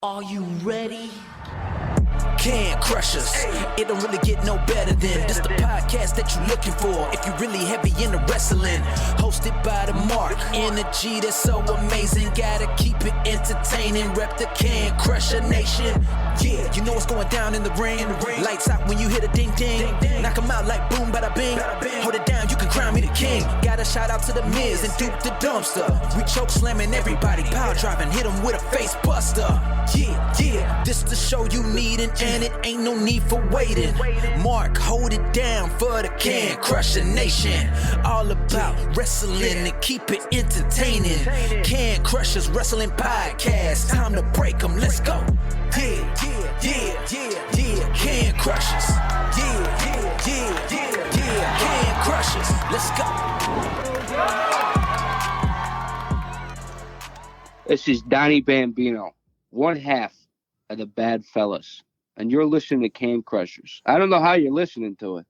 Are you ready? Can crush us. It don't really get no better than this the podcast that you're looking for. If you're really heavy into wrestling, hosted by the Mark. Energy that's so amazing. Gotta keep it entertaining. Rep the Can Crusher Nation. Yeah, you know what's going down in the ring. Lights out when you hit a ding ding. Knock 'em out like boom, bada bing. Hold it down, you can crown me the king. Gotta shout out to the Miz and Duke the Dumpster. We choke slamming everybody, power driving, hit 'em with a face buster. Yeah, this the show you need, and it ain't no need for waiting. Mark, hold it down for the Can Crusher Nation. All about wrestling and keep it entertaining. Can Crushers Wrestling Podcast. Time to break 'em, let's go. Yeah, Can Crushers. Yeah, Can Crushers. Let's go. This is Donnie Bambino, one half of the Bad Fellas, and you're listening to Can Crushers. I don't know how you're listening to it,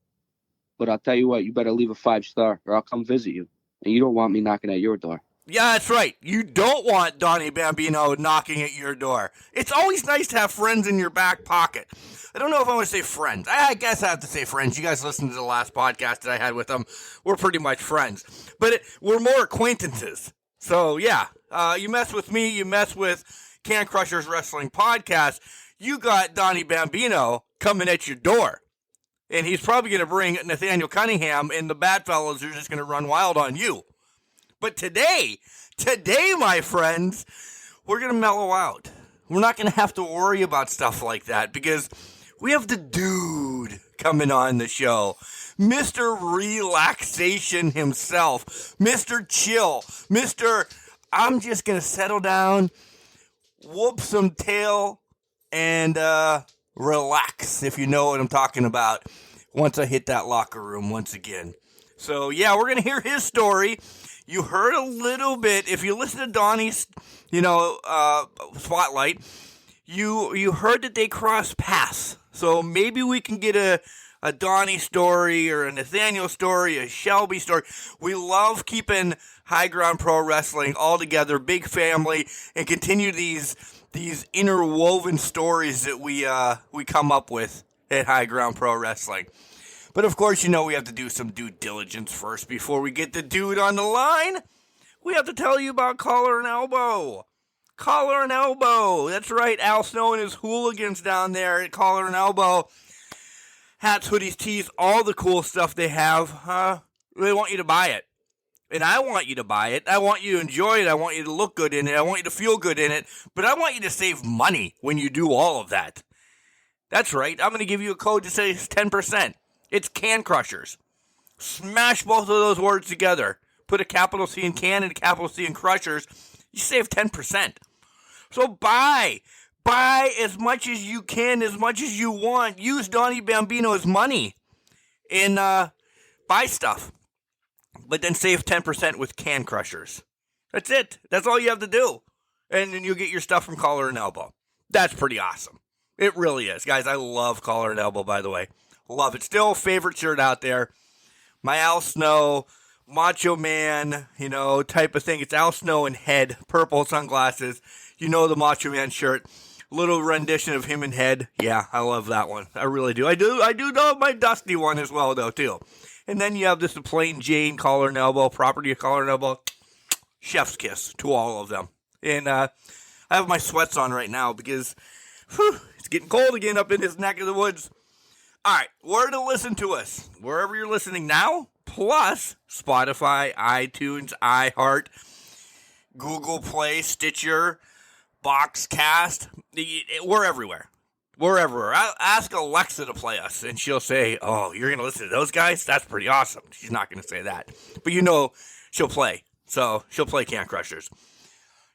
but I'll tell you what, you better leave a 5-star or I'll come visit you, and you don't want me knocking at your door. Yeah, that's right. You don't want Donnie Bambino knocking at your door. It's always nice to have friends in your back pocket. I don't know if I want to say friends. I guess I have to say friends. You guys listened to the last podcast that I had with them. We're pretty much friends. But we're more acquaintances. So, yeah, you mess with me, you mess with Can Crushers Wrestling Podcast, you got Donnie Bambino coming at your door. And he's probably going to bring Nathaniel Cunningham, and the Bad Fellas are just going to run wild on you. But today, my friends, we're going to mellow out. We're not going to have to worry about stuff like that because we have the dude coming on the show. Mr. Relaxation himself. Mr. Chill. Mr. I'm just going to settle down, whoop some tail, and relax, if you know what I'm talking about, once I hit that locker room once again. So, yeah, we're going to hear his story. You heard a little bit. If you listen to Donnie's, spotlight, you heard that they crossed paths. So maybe we can get a Donnie story or a Nathaniel story, a Shelby story. We love keeping High Ground Pro Wrestling all together, big family, and continue these interwoven stories that we come up with at High Ground Pro Wrestling. But of course, we have to do some due diligence first before we get the dude on the line. We have to tell you about Collar and Elbow. Collar and Elbow. That's right, Al Snow and his hooligans down there at Collar and Elbow. Hats, hoodies, tees, all the cool stuff they have. They want you to buy it. And I want you to buy it. I want you to enjoy it. I want you to look good in it. I want you to feel good in it. But I want you to save money when you do all of that. That's right. I'm going to give you a code that says 10%. It's Can Crushers. Smash both of those words together. Put a capital C in Can and a capital C in Crushers. You save 10%. So buy as much as you can, as much as you want. Use Donnie Bambino's money and buy stuff. But then save 10% with Can Crushers. That's it. That's all you have to do. And then you'll get your stuff from Collar and Elbow. That's pretty awesome. It really is. Guys, I love Collar and Elbow, by the way. Love it. Still a favorite shirt out there. My Al Snow, Macho Man, type of thing. It's Al Snow in head, purple sunglasses. The Macho Man shirt. Little rendition of him in head. Yeah, I love that one. I really do. I do love my Dusty one as well, though, too. And then you have this plain Jane Collar and Elbow, property of Collar and Elbow. Chef's kiss to all of them. And I have my sweats on right now because it's getting cold again up in this neck of the woods. All right, where to listen to us? Wherever you're listening now, plus Spotify, iTunes, iHeart, Google Play, Stitcher, Boxcast. We're everywhere. We're everywhere. Ask Alexa to play us, and she'll say, oh, you're going to listen to those guys? That's pretty awesome. She's not going to say that. But she'll play. So she'll play Can Crushers.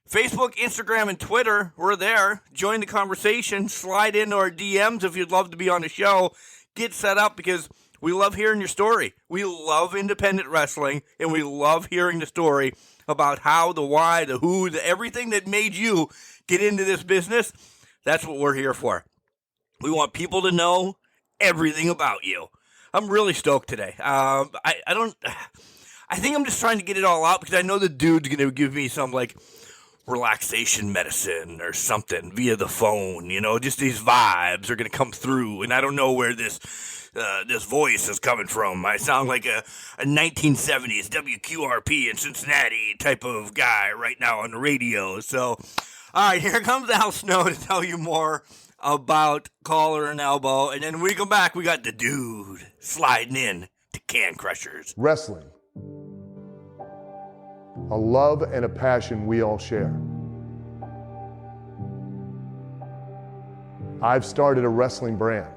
Facebook, Instagram, and Twitter, we're there. Join the conversation. Slide into our DMs if you'd love to be on the show. Get set up because we love hearing your story. We love independent wrestling, and we love hearing the story about how, the why, the who, the everything that made you get into this business. That's what we're here for. We want people to know everything about you. I'm really stoked today. I think I'm just trying to get it all out because I know the dude's going to give me some, relaxation medicine or something via the phone. Just these vibes are going to come through, and I don't know where this voice is coming from. I sound like a 1970s WQRP in Cincinnati type of guy right now on the radio. So, all right, here comes Al Snow to tell you more about Collar and Elbow. And then when we come back, we got the dude sliding in to Can Crushers. Wrestling. A love and a passion we all share. I've started a wrestling brand.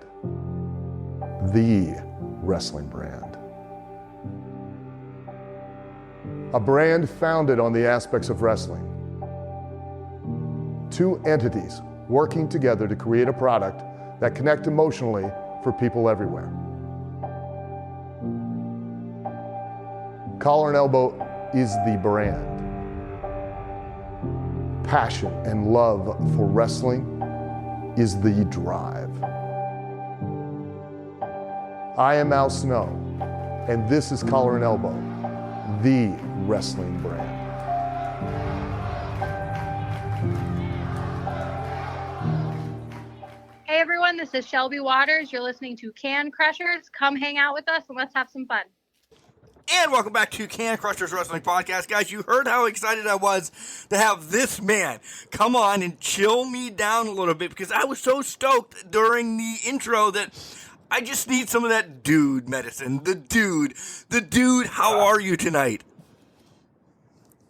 The wrestling brand. A brand founded on the aspects of wrestling. Two entities working together to create a product that connect emotionally for people everywhere. Collar and Elbow is the brand. Passion and love for wrestling is the drive. I am Al Snow, and this is Collar and Elbow, the wrestling brand. Hey everyone, this is Shelby Waters. You're listening to Can Crushers. Come hang out with us and let's have some fun. And welcome back to Can Crushers Wrestling Podcast. Guys, you heard how excited I was to have this man come on and chill me down a little bit, because I was so stoked during the intro that I just need some of that dude medicine. The dude, how are you tonight?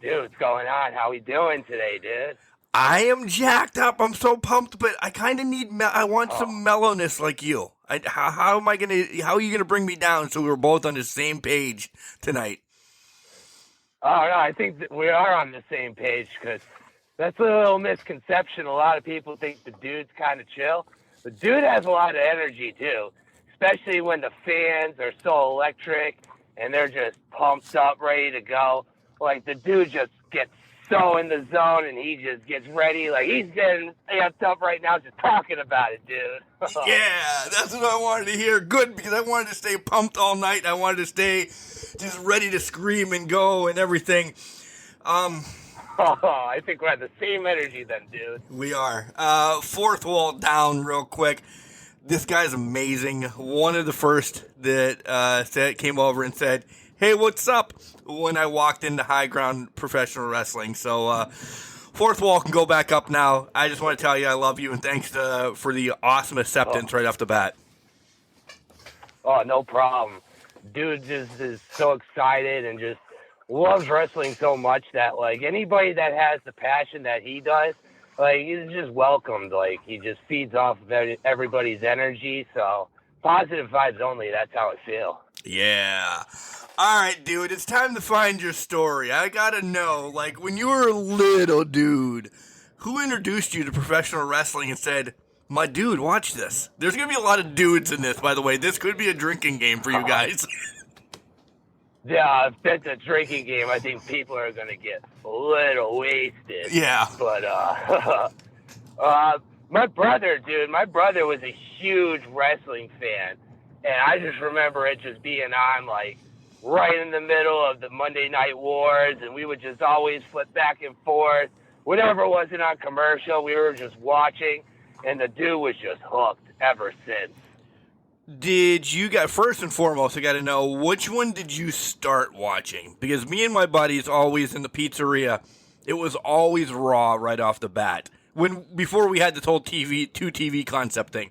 Dude, what's going on? How we doing today, dude? I am jacked up. I'm so pumped, but I kind of need. I want some mellowness like you. How are you gonna bring me down so we're both on the same page tonight? Oh no, I think that we are on the same page, because that's a little misconception. A lot of people think the dude's kind of chill. The dude has a lot of energy too, especially when the fans are so electric and they're just pumped up, ready to go. Like, the dude just gets so in the zone, and he just gets ready. Like, he's getting amped up right now just talking about it, dude. Yeah, that's what I wanted to hear. Good, because I wanted to stay pumped all night. I wanted to stay just ready to scream and go and everything. I think we're at the same energy then, dude. We are. Fourth wall down real quick. This guy's amazing. One of the first that came over and said, "Hey, what's up?" when I walked into High Ground Professional Wrestling. So, fourth wall can go back up now. I just want to tell you I love you, and thanks for the awesome acceptance right off the bat. Oh, no problem. Dude just is so excited and just loves wrestling so much that, like, anybody that has the passion that he does, like, he's just welcomed. Like, he just feeds off of everybody's energy. So, positive vibes only. That's how I feel. Yeah. All right, dude, it's time to find your story. I gotta know, like, when you were a little dude, who introduced you to professional wrestling and said, "My dude, watch this"? There's gonna be a lot of dudes in this, by the way. This could be a drinking game for you guys. Yeah, if that's a drinking game, I think people are going to get a little wasted. Yeah. But, my brother was a huge wrestling fan. And I just remember it just being on, like, right in the middle of the Monday Night Wars. And we would just always flip back and forth. Whatever wasn't on commercial, we were just watching. And the dude was just hooked ever since. First and foremost, I got to know, which one did you start watching? Because me and my buddies always in the pizzeria, it was always Raw right off the bat. Before we had this whole two TV concept thing.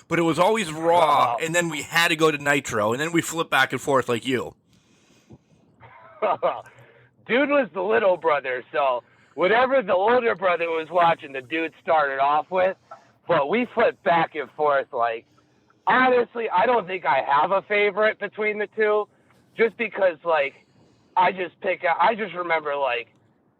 But it was always Raw, and then we had to go to Nitro, and then we flipped back and forth like you. Dude was the little brother, so whatever the older brother was watching, the dude started off with. But we flipped back and forth, like, honestly, I don't think I have a favorite between the two, just because, like, I just remember, like,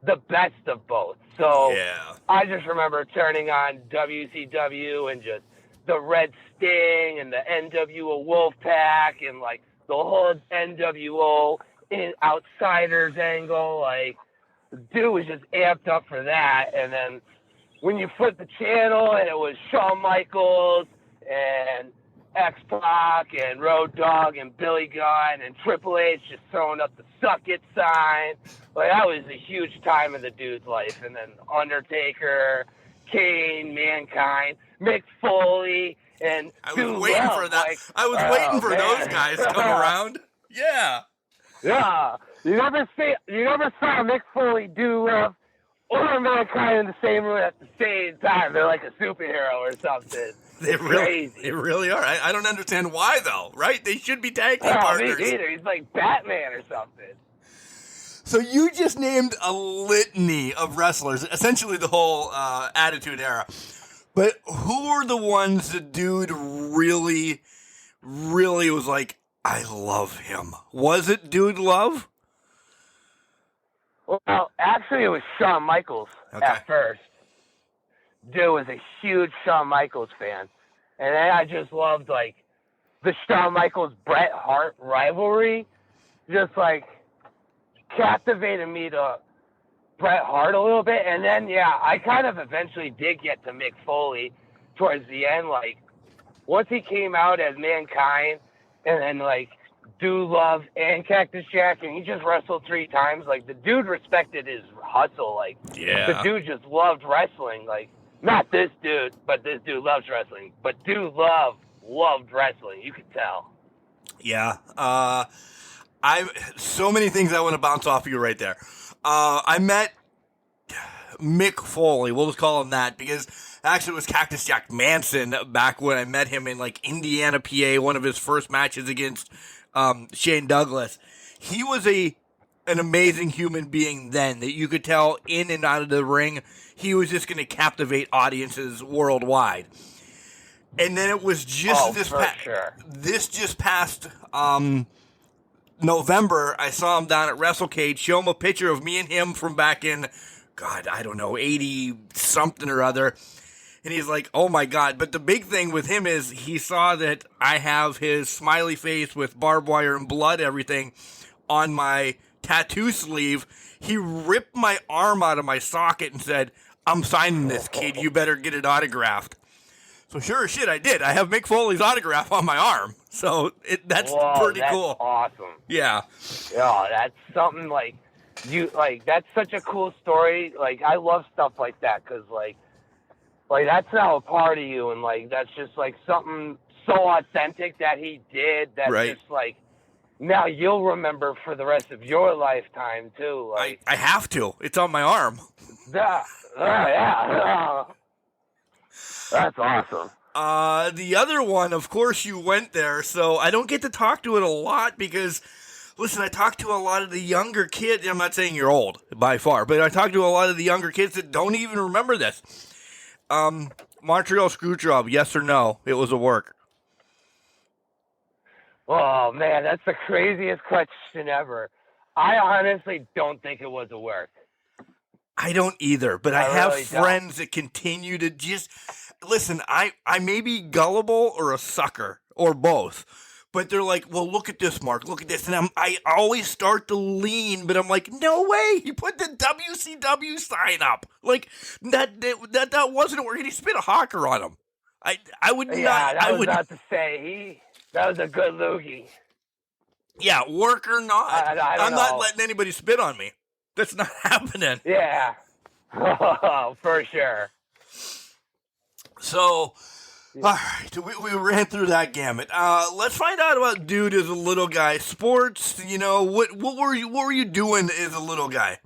the best of both. So yeah. I just remember turning on WCW and just the Red Sting and the NWO Wolfpack and, like, the whole NWO Outsiders angle. Like, the dude was just amped up for that. And then when you flip the channel and it was Shawn Michaels and X-Pac and Road Dogg and Billy Gunn and Triple H just throwing up the suck it sign. Like, that was a huge time in the dude's life. And then Undertaker, Kane, Mankind, Mick Foley, and I was waiting for that. Like, I was waiting for those guys to come around. Yeah. Yeah. You never saw Mick Foley do or Mankind in the same room at the same time. They're like a superhero or something. They really are. I don't understand why, though, right? They should be tag team partners. Me neither. He's like Batman or something. So you just named a litany of wrestlers, essentially the whole Attitude Era. But who were the ones the dude really, really was like, I love him? Was it Dude Love? Well, actually, it was Shawn Michaels at first. Dude was a huge Shawn Michaels fan. And then I just loved, like, the Shawn Michaels-Bret Hart rivalry. Just, like, captivated me to Bret Hart a little bit. And then, yeah, I kind of eventually did get to Mick Foley towards the end. Like, once he came out as Mankind and then, like, Dude Love and Cactus Jack, and he just wrestled 3 times. Like, the dude respected his hustle. Like, the dude just loved wrestling. Like, not this dude, but this dude loves wrestling. But Dude Love loved wrestling. You could tell. Yeah. So many things I want to bounce off of you right there. I met Mick Foley. We'll just call him that because actually it was Cactus Jack Manson back when I met him in like Indiana, PA, one of his first matches against Shane Douglas. He was an amazing human being then that you could tell in and out of the ring. He was just going to captivate audiences worldwide. And then it was just this just past November, I saw him down at WrestleCade, show him a picture of me and him from back in, God, I don't know, 80-something or other. And he's like, oh my God. But the big thing with him is he saw that I have his smiley face with barbed wire and blood, everything, on my tattoo sleeve. He ripped my arm out of my socket and said, I'm signing this, kid. You better get it autographed. So sure as shit, I did. I have Mick Foley's autograph on my arm. So that's pretty cool. Awesome. Yeah. Yeah, that's something like that's such a cool story. Like, I love stuff like that because like that's now a part of you, and like that's just like something so authentic that he did. That just like now you'll remember for the rest of your lifetime too. Like, I have to. It's on my arm. Yeah. That's awesome. The other one, of course, you went there, so I don't get to talk to it a lot because, listen, I talk to a lot of the younger kids. I'm not saying you're old by far, but I talk to a lot of the younger kids that don't even remember this. Montreal Screwjob, yes or no? It was a work. Oh, man, that's the craziest question ever. I honestly don't think it was a work. I don't either, but I have really friends that continue to just listen. I may be gullible or a sucker or both, but they're like, "Well, look at this, Mark. Look at this," and I always start to lean, but I'm like, "No way! You put the WCW sign up like that wasn't working. He spit a hawker on him. I would not. Yeah, I was about to say that was a good loogie. Yeah, work or not, I'm know. not letting anybody spit on me. That's not happening. Yeah. Oh, for sure. So, all right, we ran through that gamut. Let's find out about Dude as a little guy. Sports, what were you doing as a little guy?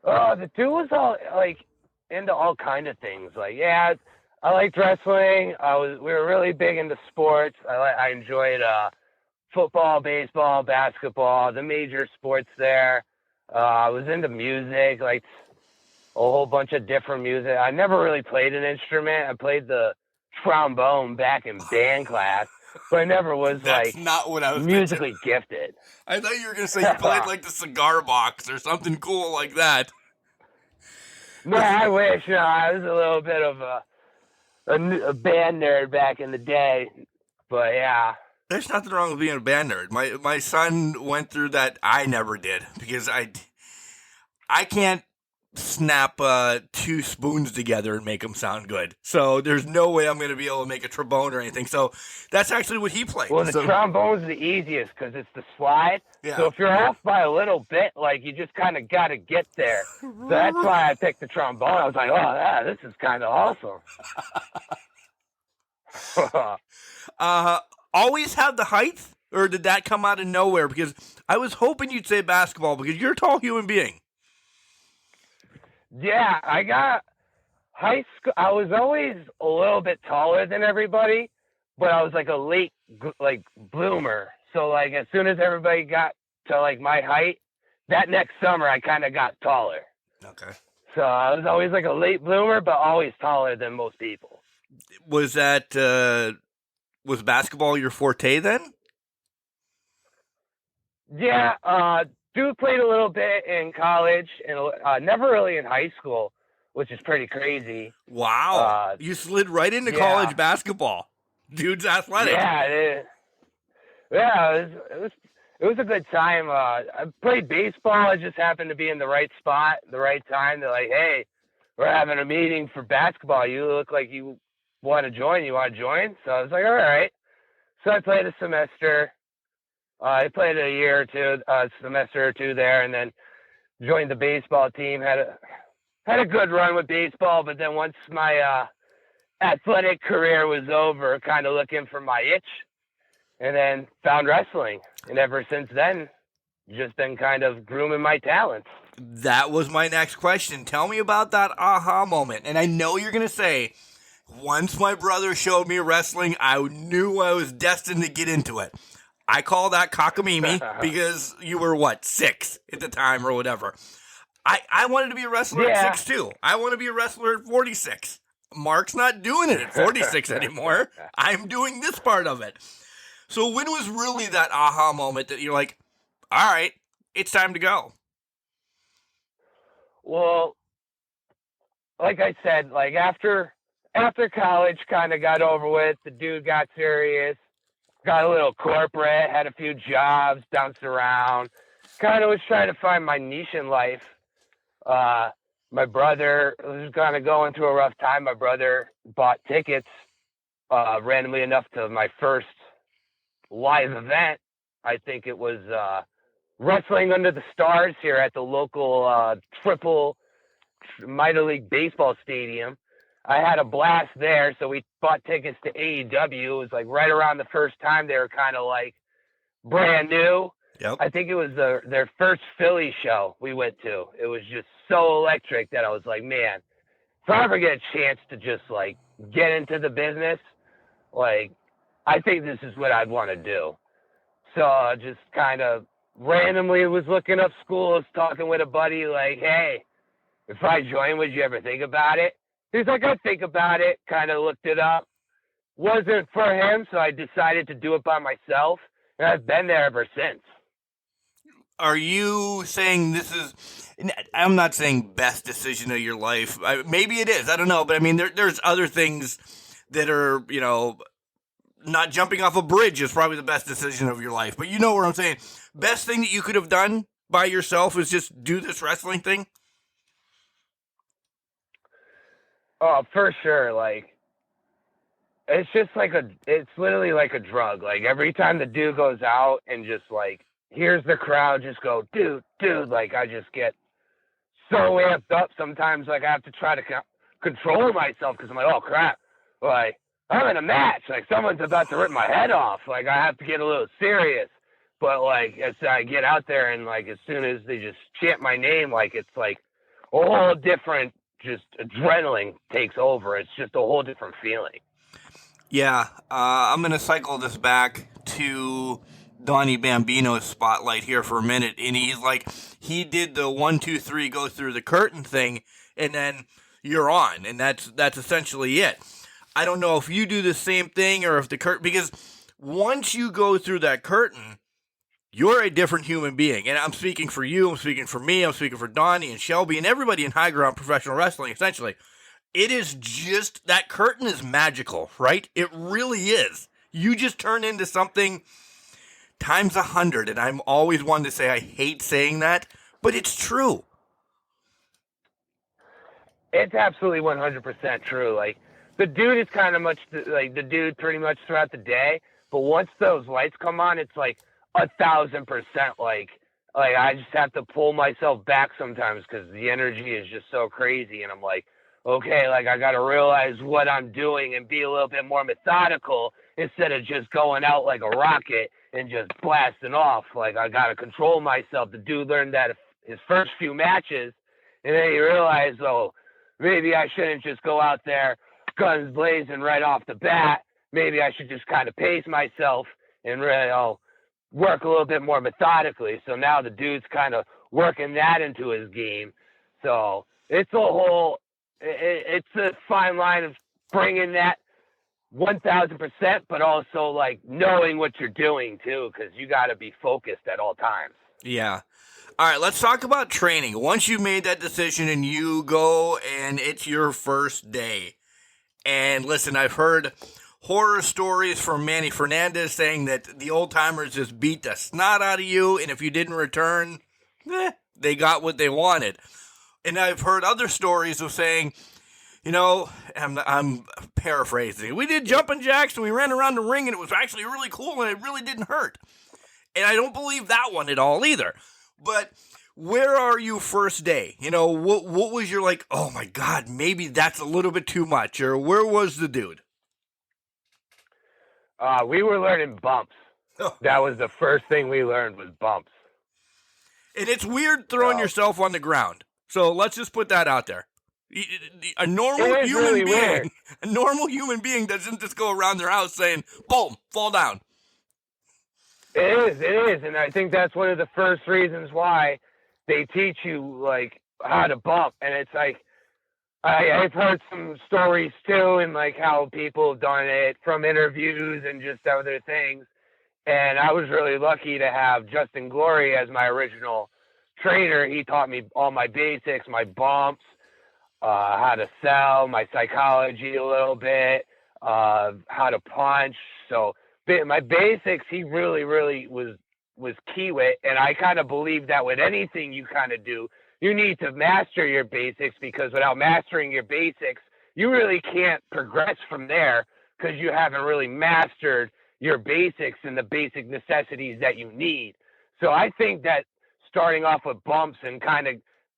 The dude was all like into all kind of things. Like, yeah, I liked wrestling. We were really big into sports. I enjoyed football, baseball, basketball, the major sports there. I was into music, like a whole bunch of different music. I never really played an instrument. I played the trombone back in band class, but I never was That's not what I was musically gifted. I thought you were going to say you played like the cigar box or something cool like that. No, I wish. No, I was a little bit of a band nerd back in the day, but yeah. There's nothing wrong with being a band nerd. My son went through that. I never did because I can't snap 2 spoons together and make them sound good. So there's no way I'm going to be able to make a trombone or anything. So that's actually what he played. Well, the So, trombone's the easiest because it's the slide. Yeah. So if you're off by a little bit, like, you just kind of got to get there. So that's why I picked the trombone. I was like, oh, yeah, this is kind of awesome. Always have the height, or did that come out of nowhere? Because I was hoping you'd say basketball because you're a tall human being. Yeah, I got high school. I was always a little bit taller than everybody, but I was like a late bloomer. So like as soon as everybody got to like my height, that next summer I kind of got taller. Okay. So I was always like a late bloomer, but always taller than most people. Was that was basketball your forte then? Yeah, dude played a little bit in college and never really in high school, which is pretty crazy. Wow. You slid right into college basketball. Dude's athletic. Yeah, it was a good time. I played baseball. I just happened to be in the right spot, the right time. They're like, hey, we're having a meeting for basketball. You look like you want to join. You want to join? So I was like, all right. So I played a semester. I played a semester or two there, and then joined the baseball team. Had a good run with baseball, but then once my athletic career was over, kind of looking for my itch, and then found wrestling, and ever since then, just been kind of grooming my talents. That was my next question. Tell me about that aha moment. And I know you're going to say, once my brother showed me wrestling, I knew I was destined to get into it. I call that cockamamie because you were, 6 at the time or whatever. I wanted to be a wrestler at 6'2". I want to be a wrestler at 46. Mark's not doing it at 46 anymore. I'm doing this part of it. So when was really that aha moment that you're like, all right, it's time to go? Well, like I said, like after college kind of got over with, the dude got serious. Got a little corporate, had a few jobs, bounced around, kind of was trying to find my niche in life. My brother was kind of going through a rough time. My brother bought tickets randomly enough to my first live event. I think it was Wrestling Under the Stars here at the local triple minor league baseball stadium. I had a blast there, so we bought tickets to AEW. It was like right around the first time they were kind of like brand new. Yep. I think it was their first Philly show we went to. It was just so electric that I was like, man, if I ever get a chance to just like get into the business, like I think this is what I'd want to do. So I just kind of randomly was looking up schools, talking with a buddy like, hey, if I join, would you ever think about it? He's like, I'd think about it, kind of looked it up. Wasn't for him, so I decided to do it by myself, and I've been there ever since. Are you saying this is, I'm not saying best decision of your life. Maybe it is, I don't know, but I mean, there's other things that are, not jumping off a bridge is probably the best decision of your life. But you know what I'm saying? Best thing that you could have done by yourself is just do this wrestling thing? Oh, for sure. Like, it's just like it's literally like a drug. Like, every time the dude goes out and just like hears the crowd just go, dude, like, I just get so amped up. Sometimes, like, I have to try to control myself because I'm like, oh, crap. Like, I'm in a match. Like, someone's about to rip my head off. Like, I have to get a little serious. But, like, as I get out there and, like, as soon as they just chant my name, like, it's like a whole different just adrenaline takes over. It's just a whole different feeling. Yeah, I'm going to cycle this back to Donnie Bambino's spotlight here for a minute. And he's like, he did the 1, 2, 3 go through the curtain thing, and then you're on. And that's essentially it. I don't know if you do the same thing or if the curtain, because once you go through that curtain, you're a different human being. And I'm speaking for you, I'm speaking for me, I'm speaking for Donnie and Shelby and everybody in high ground professional wrestling, essentially. It is just, that curtain is magical, right? It really is. You just turn into something times 100. And I'm always one to say I hate saying that, but it's true. It's absolutely 100% true. Like, the dude is kind of like the dude pretty much throughout the day, but once those lights come on, it's like 1,000%. Like I just have to pull myself back sometimes because the energy is just so crazy, and I'm like, okay, like I got to realize what I'm doing and be a little bit more methodical instead of just going out like a rocket and just blasting off. Like I got to control myself. The dude learned that his first few matches, and then he realized, oh, maybe I shouldn't just go out there guns blazing right off the bat. Maybe I should just kind of pace myself and really work a little bit more methodically. So now the dude's kind of working that into his game. So it's it's a fine line of bringing that 1,000%, but also like knowing what you're doing too, because you got to be focused at all times. Yeah. All right, let's talk about training. Once you made that decision and you go and it's your first day. And listen, I've heard horror stories from Manny Fernandez saying that the old timers just beat the snot out of you, and if you didn't return, they got what they wanted. And I've heard other stories of saying, I'm paraphrasing, we did jumping jacks and we ran around the ring and it was actually really cool and it really didn't hurt. And I don't believe that one at all either. But where are you first day? What was your like, oh my God, maybe that's a little bit too much, or where was the dude? We were learning bumps. Oh. That was the first thing we learned was bumps. And it's weird throwing yourself on the ground. So let's just put that out there. A normal human being doesn't just go around their house saying, boom, fall down. It is. And I think that's one of the first reasons why they teach you like how to bump. And it's like, I've heard some stories too, and like how people have done it from interviews and just other things. And I was really lucky to have Justin Glory as my original trainer. He taught me all my basics, my bumps, how to sell, my psychology a little bit, how to punch. So my basics, he really, really was key with. And I kind of believe that with anything you kind of do, you need to master your basics, because without mastering your basics, you really can't progress from there because you haven't really mastered your basics and the basic necessities that you need. So I think that starting off with bumps and kind of,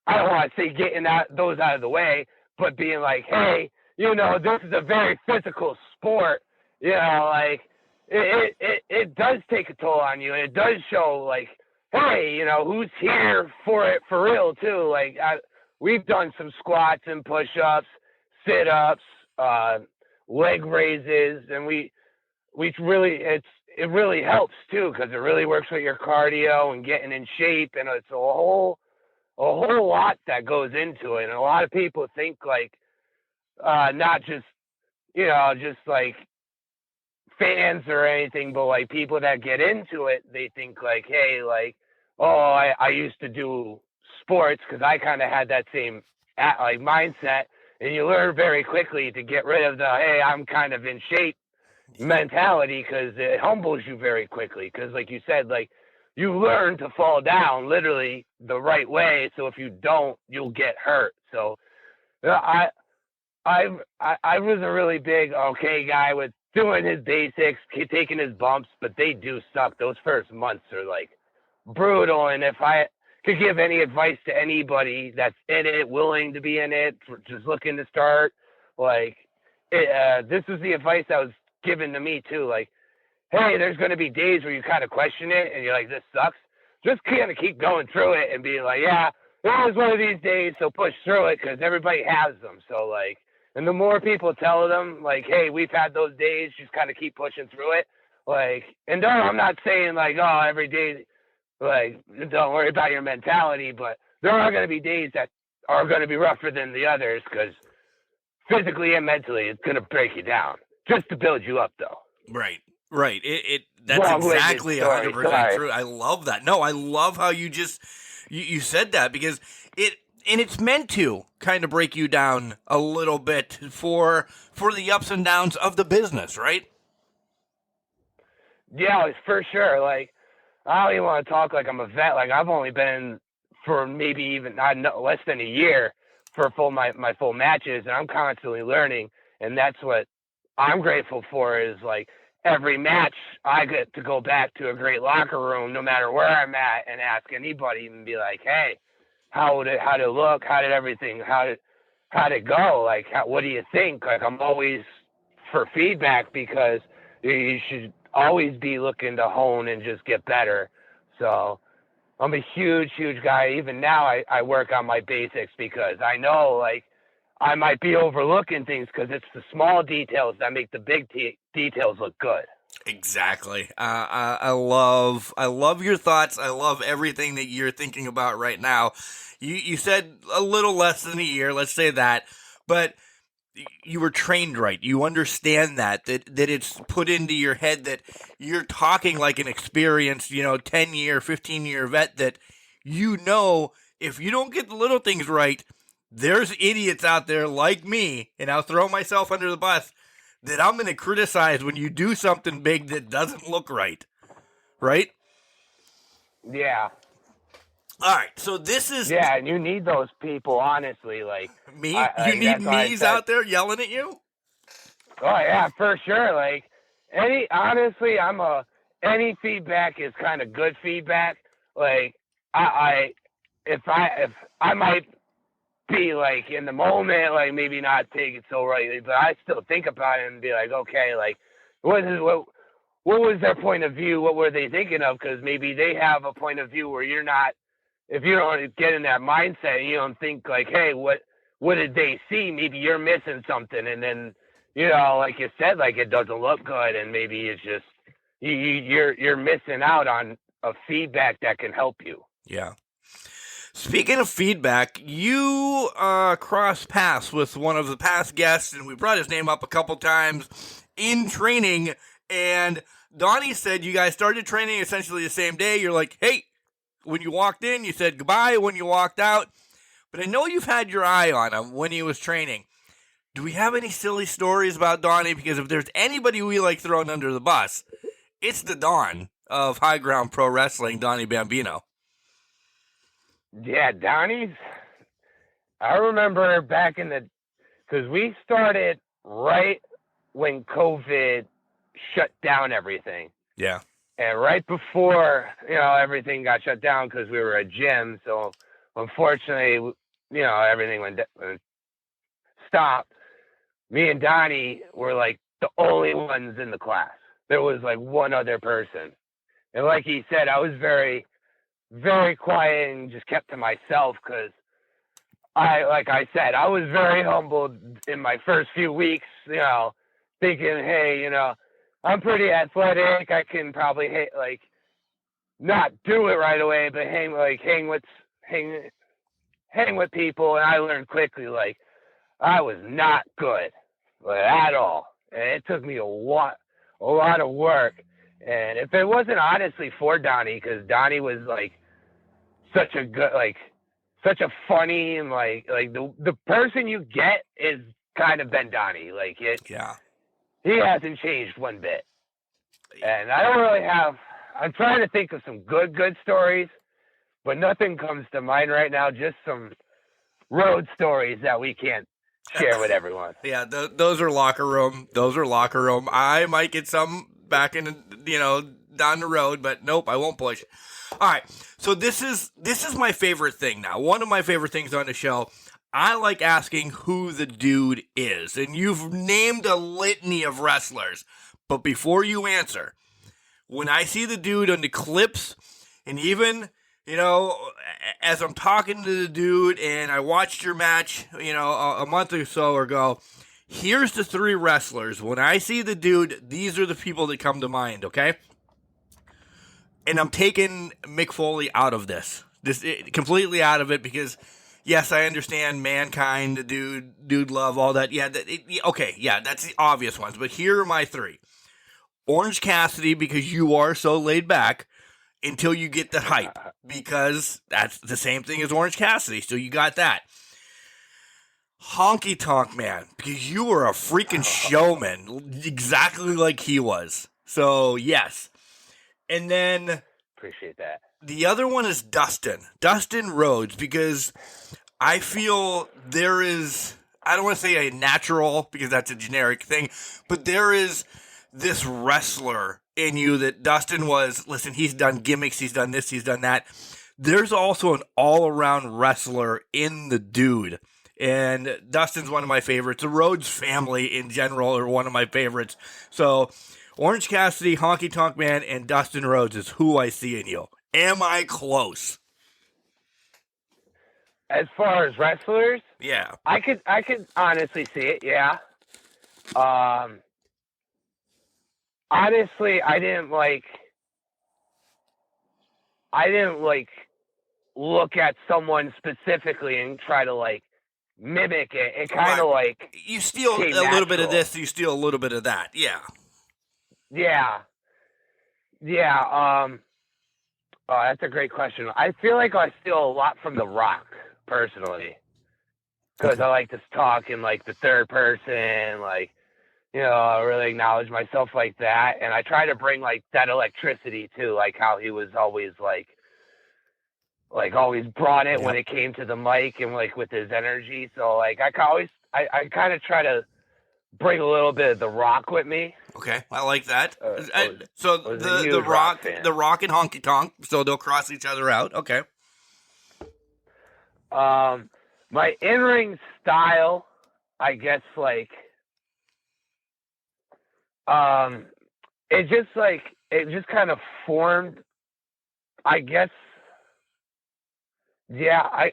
I don't want to say getting those out of the way, but being like, hey, this is a very physical sport, like it does take a toll on you, and it does show like, hey, who's here for it for real too. Like we've done some squats and push-ups, sit-ups, leg raises, and it really helps too, because it really works with your cardio and getting in shape, and it's a whole lot that goes into it. And a lot of people think like not just just like fans or anything, but like people that get into it, they think like, hey, like, oh, I used to do sports, because I kind of had that same like mindset, and you learn very quickly to get rid of the, hey, I'm kind of in shape mentality, because it humbles you very quickly. Because like you said, like you learn to fall down literally the right way, so if you don't, you'll get hurt. So I was a really big guy with doing his basics, taking his bumps, but they do suck. Those first months are like brutal. And if I could give any advice to anybody that's in it, willing to be in it, just looking to start, like this is the advice that was given to me too. Like, hey, there's going to be days where you kind of question it and you're like, this sucks. Just kind of keep going through it and being like, yeah, it was one of these days, so push through it, because everybody has them. So like, and the more people tell them like, hey, we've had those days, just kind of keep pushing through it. Like, and no, I'm not saying like, oh, every day, like, don't worry about your mentality, but there are going to be days that are going to be rougher than the others, because physically and mentally, it's going to break you down just to build you up, though. Right. That's exactly 100% true. I love that. No, I love how you just you said that, because it's meant to kind of break you down a little bit for the ups and downs of the business, right? Yeah, for sure. Like, I don't even want to talk like I'm a vet. Like, I've only been for maybe even less than a year, for my full matches, and I'm constantly learning, and that's what I'm grateful for is like every match I get to go back to a great locker room, no matter where I'm at, and ask anybody and be like, hey, how did it look? How did everything? How did it go? Like, what do you think? Like, I'm always for feedback because you should always be looking to hone and just get better. So I'm a huge guy. Even now I work on my basics because I know like I might be overlooking things because it's the small details that make the big details look good. Exactly. I love your thoughts. I love everything that you're thinking about right now. You said a little less than a year, let's say that, but you were trained right. You understand that it's put into your head that you're talking like an experienced, 10-year, 15-year vet that if you don't get the little things right, there's idiots out there like me, and I'll throw myself under the bus, that I'm going to criticize when you do something big that doesn't look right. Right? Yeah. All right, so this is... Yeah, and you need those people, honestly. Like me? You need me's out there yelling at you? Oh, yeah, for sure. Like, honestly, any feedback is kind of good feedback. Like, if I might be, like, in the moment, like, maybe not take it so rightly, but I still think about it and be like, okay, like, what was their point of view? What were they thinking of? Because maybe they have a point of view where you're not, if you don't get in that mindset, you don't think like, hey, what did they see? Maybe you're missing something. And then, like you said, like it doesn't look good. And maybe it's just, you're missing out on a feedback that can help you. Yeah. Speaking of feedback, you crossed paths with one of the past guests, and we brought his name up a couple times in training. And Donnie said you guys started training essentially the same day. You're like, hey, when you walked in, you said goodbye when you walked out. But I know you've had your eye on him when he was training. Do we have any silly stories about Donnie? Because if there's anybody we like throwing under the bus, it's the Don of High Ground Pro Wrestling, Donnie Bambino. Yeah, Donnie's. I remember back because we started right when COVID shut down everything. Yeah. And right before, everything got shut down because we were a gym. So unfortunately, everything went stopped. Me and Donnie were like the only ones in the class. There was like one other person. And like he said, I was very, very quiet and just kept to myself because like I said, I was very humbled in my first few weeks, thinking, hey, I'm pretty athletic. I can probably not do it right away, but hang with people. And I learned quickly, like I was not good at all. And it took me a lot of work. And if it wasn't honestly for Donnie, because Donnie was like such a good, such a funny, and like the person you get is kind of been Donnie. Like it. Yeah. He hasn't changed one bit. And I don't really I'm trying to think of some good stories, but nothing comes to mind right now. Just some road stories that we can't share with everyone. Yeah, those are locker room. I might get some back in, down the road, but nope, I won't push. All right, so this is my favorite thing now. One of my favorite things on the show. I like asking who the dude is, and you've named a litany of wrestlers. But before you answer, when I see the dude on the clips, and even, as I'm talking to the dude, and I watched your match, a month or so ago, here's the three wrestlers. When I see the dude, these are the people that come to mind, okay? And I'm taking Mick Foley out of this completely out of it, because yes, I understand Mankind, the dude love, all that. Yeah, okay, yeah, that's the obvious ones. But here are my three. Orange Cassidy, because you are so laid back until you get the hype, because that's the same thing as Orange Cassidy, so you got that. Honky Tonk Man, because you were a freaking showman, exactly like he was. So, yes. And then appreciate that. The other one is Dustin Rhodes, because I feel there is, I don't want to say a natural because that's a generic thing, but there is this wrestler in you that Dustin was. Listen, he's done gimmicks, he's done this, he's done that. There's also an all-around wrestler in the dude. And Dustin's one of my favorites. The Rhodes family in general are one of my favorites. So Orange Cassidy, Honky Tonk Man, and Dustin Rhodes is who I see in you. Am I close? As far as wrestlers, Yeah. I could honestly see it. Yeah. Honestly, I didn't look at someone specifically and try to mimic it. It kind of you steal a little bit of this, you steal a little bit of that. Yeah. Yeah. Oh, that's a great question. I feel like I steal a lot from The Rock, personally, because I like to talk in the third person, I really acknowledge myself like that, and I try to bring that electricity too, how he was always always brought it when it came to the mic and with his energy. So I kind of try to bring a little bit of The Rock with me. Okay, I like that. So the Rock and Honky Tonk, so they'll cross each other out. Okay. My in-ring style, I guess, it just kind of formed, I guess. Yeah,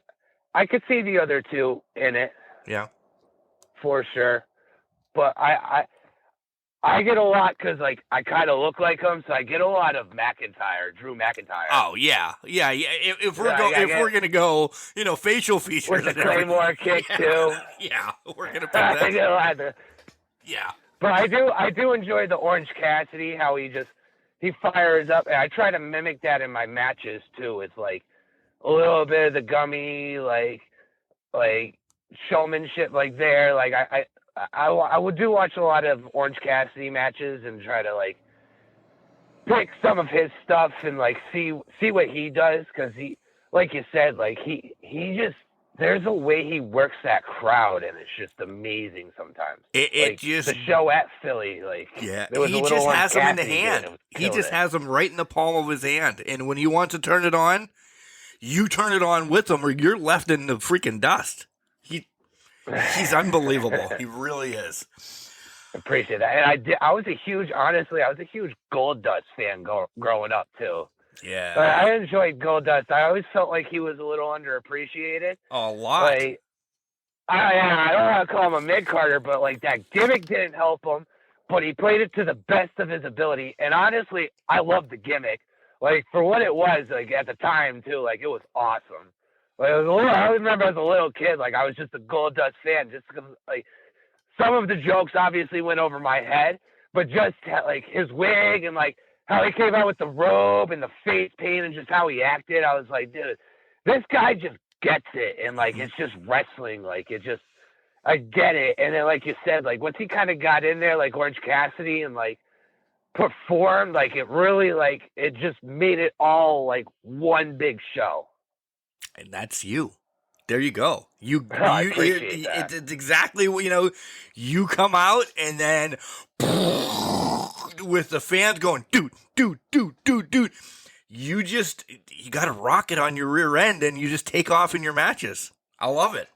I could see the other two in it. Yeah. For sure. But I get a lot because I kind of look like him, so I get a lot of Drew McIntyre. Oh yeah. If we're gonna go, facial features with the Claymore kick too. Yeah, we're gonna put that. I get a lot of Yeah. But I do enjoy the Orange Cassidy, how he fires up, and I try to mimic that in my matches too. It's a little bit of the gummy, showmanship, there. I would do watch a lot of Orange Cassidy matches and try to pick some of his stuff and see what he does, because he, like you said, he just, there's a way he works that crowd, and it's just amazing sometimes. It just, the show at Philly, yeah, he just has them in the hand. He just has them right in the palm of his hand, and when he wants to turn it on, you turn it on with him, or you're left in the freaking dust. He's unbelievable. He really is. Appreciate that. And I was a huge Goldust fan growing up too. Yeah. I enjoyed Goldust. I always felt like he was a little underappreciated. A lot. I don't want to call him a mid-carder, but that gimmick didn't help him, but he played it to the best of his ability. And honestly, I loved the gimmick. For what it was, at the time too, it was awesome. I remember as a little kid, I was just a Goldust fan, just because some of the jokes obviously went over my head, but just his wig and how he came out with the robe and the face paint and just how he acted, I was like, dude, this guy just gets it, and it's just wrestling, I get it. And then like you said, once he kind of got in there, Orange Cassidy, and performed, it really it just made it all one big show. And that's you. There you go. I appreciate that. It's exactly what, you come out and then with the fans going, dude. You got a rocket on your rear end and you just take off in your matches. I love it.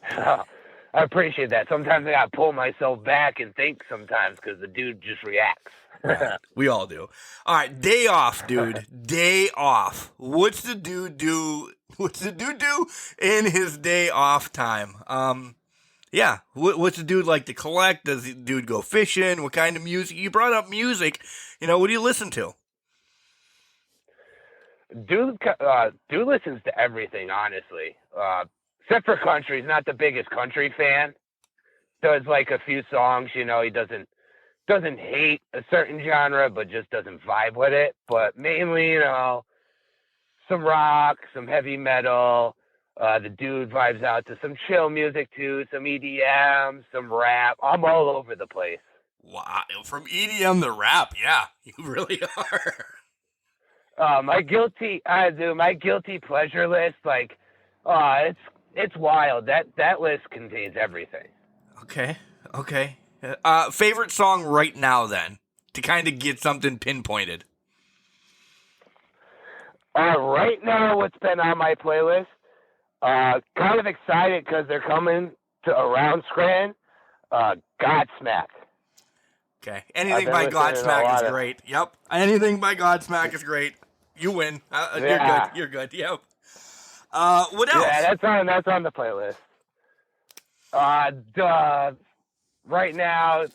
I appreciate that. Sometimes I got to pull myself back and think sometimes because the dude just reacts. We all do. All right, day off, dude. Day off. What's the dude do? What's the dude do in his day off time? Yeah. What's the dude like to collect? Does the dude go fishing? What kind of music? You brought up music. What do you listen to? Dude listens to everything, honestly. Except for country. He's not the biggest country fan. Does a few songs. He doesn't hate a certain genre, but just doesn't vibe with it. But mainly, some rock, some heavy metal. The dude vibes out to some chill music too, some EDM, some rap. I'm all over the place. Wow, from EDM to rap, yeah, you really are. My guilty pleasure list, it's it's wild. That list contains everything. Okay. Favorite song right now, then, to kind of get something pinpointed. Right now, what's been on my playlist? Kind of excited because they're coming to around Scranton. Godsmack. Okay. Anything by Godsmack is great. Yep. Anything by Godsmack is great. You win. You're good. Yep. What else? Yeah, that's on the playlist. Right now,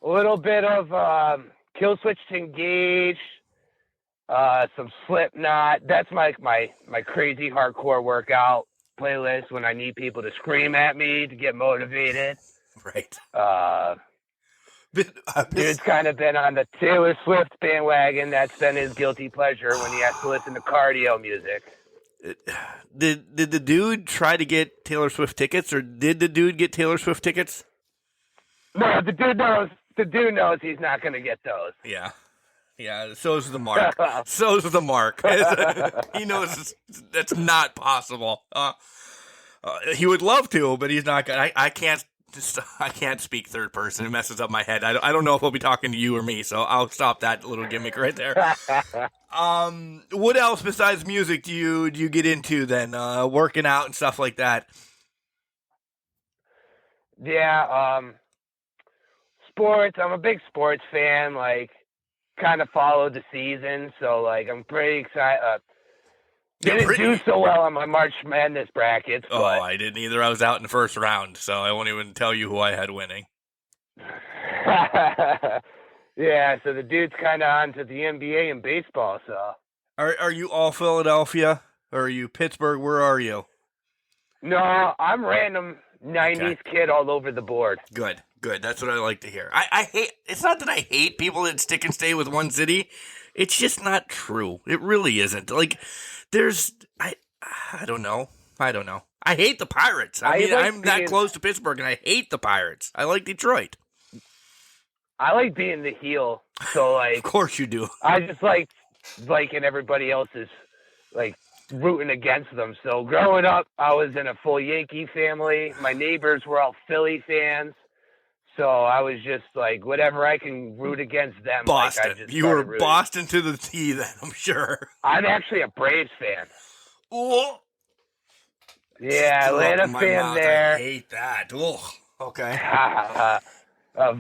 a little bit of Killswitch Engage, some Slipknot. That's my crazy hardcore workout playlist when I need people to scream at me to get motivated. Right. Dude's kind of been on the Taylor Swift bandwagon. That's been his guilty pleasure when he has to listen to cardio music. Did the dude try to get Taylor Swift tickets, or did the dude get Taylor Swift tickets? No, the dude knows. The dude knows he's not going to get those. Yeah. So's the Mark. He knows that's not possible. He would love to, but he's not going. I can't speak third person. It messes up my head. I don't know if we'll be talking to you or me, so I'll stop that little gimmick right there. What else besides music do you get into then? Working out and stuff like that. Yeah, sports. I'm a big sports fan. Like, kind of followed the season, so like I'm pretty excited. Didn't do so well on my March Madness brackets. Oh, I didn't either. I was out in the first round, so I won't even tell you who I had winning. Yeah, so the dude's kind of on to the NBA and baseball. So, are you all Philadelphia, or are you Pittsburgh? Where are you? No, I'm random 90s kid all over the board. Good. That's what I like to hear. I hate. It's not that I hate people that stick and stay with one city. It's just not true. It really isn't. Like, I don't know. I hate the Pirates. I'm that close to Pittsburgh, and I hate the Pirates. I like Detroit. I like being the heel. So, like, of course you do. I just like liking everybody else's, like, rooting against them. So, growing up, I was in a full Yankee family. My neighbors were all Philly fans. So I was just like, whatever I can root against them. Boston. Like, you were rooting. Boston to the T then, I'm sure. I'm actually a Braves fan. Oh. Yeah, Atlanta fan there. I hate that. Oh. Okay.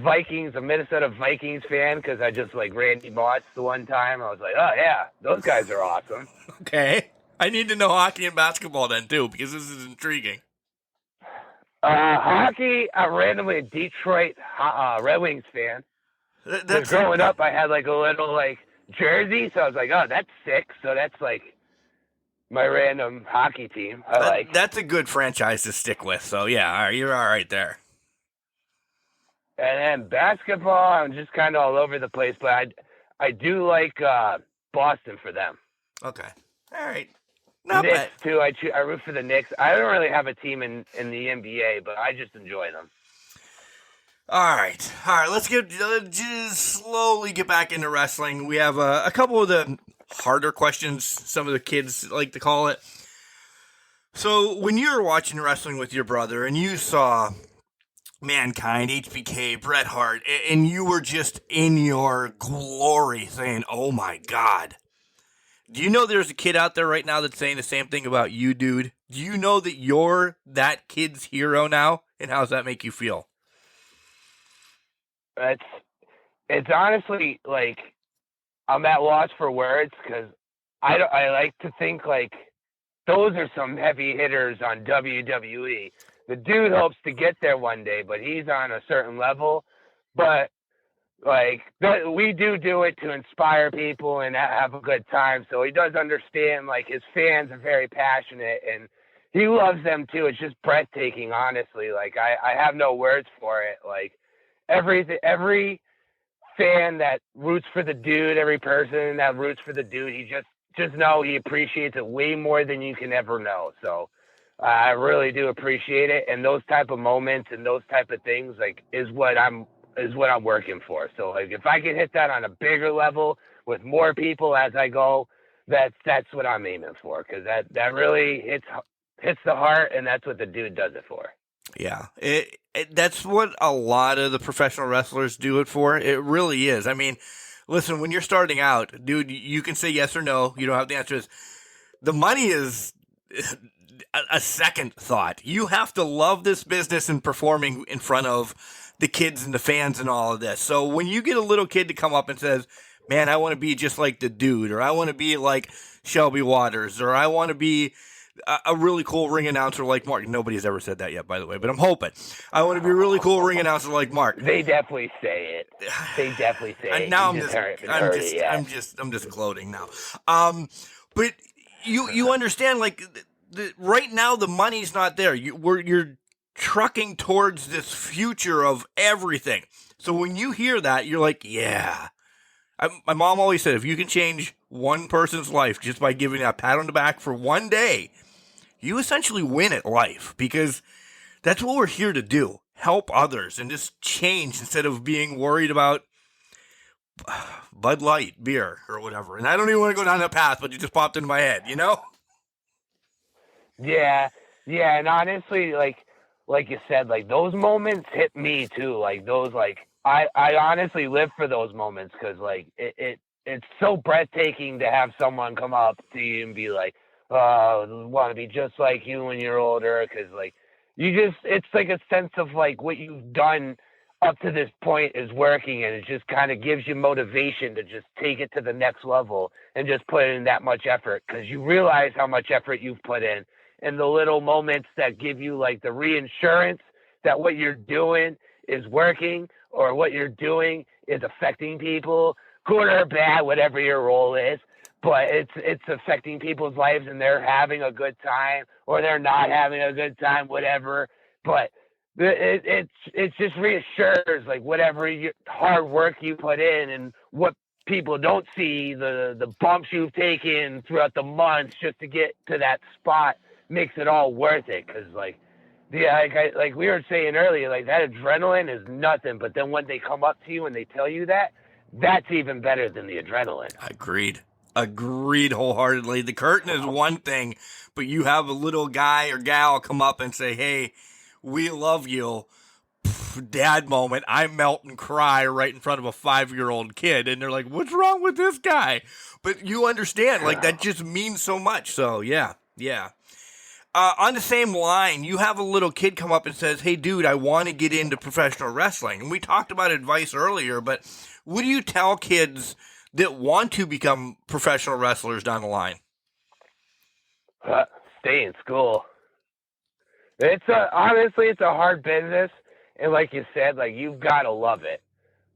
Vikings, a Minnesota Vikings fan, because I just like Randy Moss the one time. I was like, oh yeah, those guys are awesome. Okay. I need to know hockey and basketball then too, because this is intriguing. Hockey, I'm randomly a Detroit Red Wings fan. Because growing up, I had like a little like jersey, so I was like, oh, that's sick. So that's like my random hockey team. That's a good franchise to stick with. So yeah, you're all right there. And then basketball, I'm just kind of all over the place, but I do like Boston for them. Okay, all right. Knicks too. I root for the Knicks. I don't really have a team in the NBA, but I just enjoy them. All right. Let's just slowly get back into wrestling. We have a couple of the harder questions. Some of the kids like to call it. So when you were watching wrestling with your brother and you saw Mankind, HBK, Bret Hart, and you were just in your glory, saying, "Oh my God." Do you know there's a kid out there right now that's saying the same thing about you, dude? Do you know that you're that kid's hero now? And how does that make you feel? It's honestly like I'm at loss for words because I like to think like those are some heavy hitters on WWE. The dude hopes to get there one day, but he's on a certain level. But like we do it to inspire people and have a good time. So he does understand like his fans are very passionate and he loves them too. It's just breathtaking, honestly. Like I have no words for it. Like every fan that roots for the dude, every person that roots for the dude, he just know he appreciates it way more than you can ever know. So I really do appreciate it. And those type of moments and those type of things like is what I'm working for. So like if I can hit that on a bigger level with more people as I go, that's what I'm aiming for. Cause that really hits the heart, and that's what the dude does it for. Yeah, that's what a lot of the professional wrestlers do it for. It really is. I mean, listen, when you're starting out, dude, you can say yes or no. You don't have to answer this. The money is a second thought. You have to love this business and performing in front of the kids and the fans and all of this. So when you get a little kid to come up and says, man, I want to be just like the dude, or I want to be like Shelby Waters, or I want to be a really cool ring announcer like Mark. Nobody's ever said that yet, by the way, but I'm hoping. I want to be a really cool ring announcer like Mark. They definitely say it. They definitely say it. Now I'm just gloating now. But you understand, like, right now the money's not there. You're trucking towards this future of everything. So when you hear that, you're like, yeah. My mom always said, if you can change one person's life just by giving a pat on the back for one day, you essentially win at life, because that's what we're here to do. Help others and just change instead of being worried about Bud Light beer or whatever. And I don't even want to go down that path, but it just popped into my head, you know? Yeah. And honestly, like you said, like those moments hit me too. Like those, like I honestly live for those moments, because like it's so breathtaking to have someone come up to you and be like, oh, I want to be just like you when you're older. Because like it's like a sense of like what you've done up to this point is working, and it just kind of gives you motivation to just take it to the next level and just put in that much effort, because you realize how much effort you've put in, and the little moments that give you like the reassurance that what you're doing is working, or what you're doing is affecting people, good or bad, whatever your role is. But it's affecting people's lives, and they're having a good time, or they're not having a good time, whatever. But it just reassures, like, whatever hard work you put in, and what people don't see, the bumps you've taken throughout the months just to get to that spot, makes it all worth it. Because like like we were saying earlier, like that adrenaline is nothing, but then when they come up to you and they tell you that, that's even better than the adrenaline. Agreed wholeheartedly. The curtain is one thing, but you have a little guy or gal come up and say, hey, we love you. Dad moment. I melt and cry right in front of a 5-year-old kid, and they're like, what's wrong with this guy? But you understand, like, that just means so much. So yeah. On the same line, you have a little kid come up and says, hey, dude, I want to get into professional wrestling. And we talked about advice earlier, but what do you tell kids that want to become professional wrestlers down the line? Stay in school. Honestly, it's a hard business. And like you said, like, you've got to love it.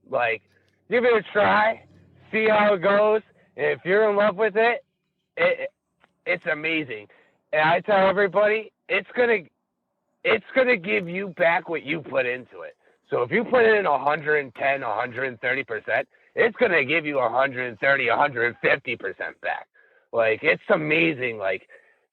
Like, give it a try, see how it goes. And if you're in love with it, it's amazing. And I tell everybody, it's gonna give you back what you put into it. So if you put in 110, 130%, it's gonna give you 130, 150% back. Like, it's amazing, like,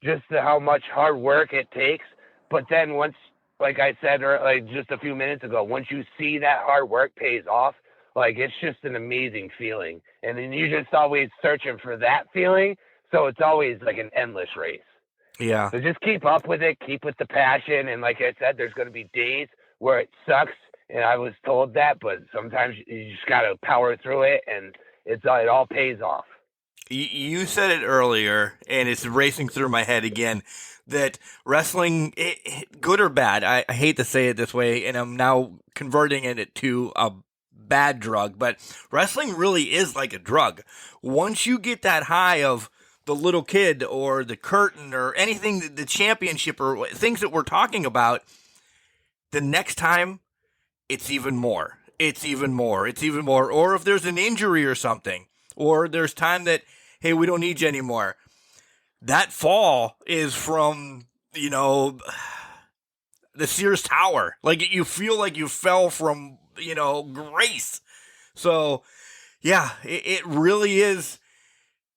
just how much hard work it takes. But then once, like I said, like just a few minutes ago, once you see that hard work pays off, like, it's just an amazing feeling. And then you're just always searching for that feeling. So it's always like an endless race. Yeah. So just keep up with it, keep with the passion. And like I said, there's going to be days where it sucks. And I was told that, but sometimes you just got to power through it, and it all pays off. You said it earlier, and it's racing through my head again, that wrestling, good or bad, I hate to say it this way, and I'm now converting it to a bad drug, but wrestling really is like a drug. Once you get that high of the little kid or the curtain or anything, the championship or things that we're talking about, the next time it's even more. Or if there's an injury or something, or there's time that, hey, we don't need you anymore. That fall is from, the Sears Tower. Like, you feel like you fell from, grace. So, yeah, it really is.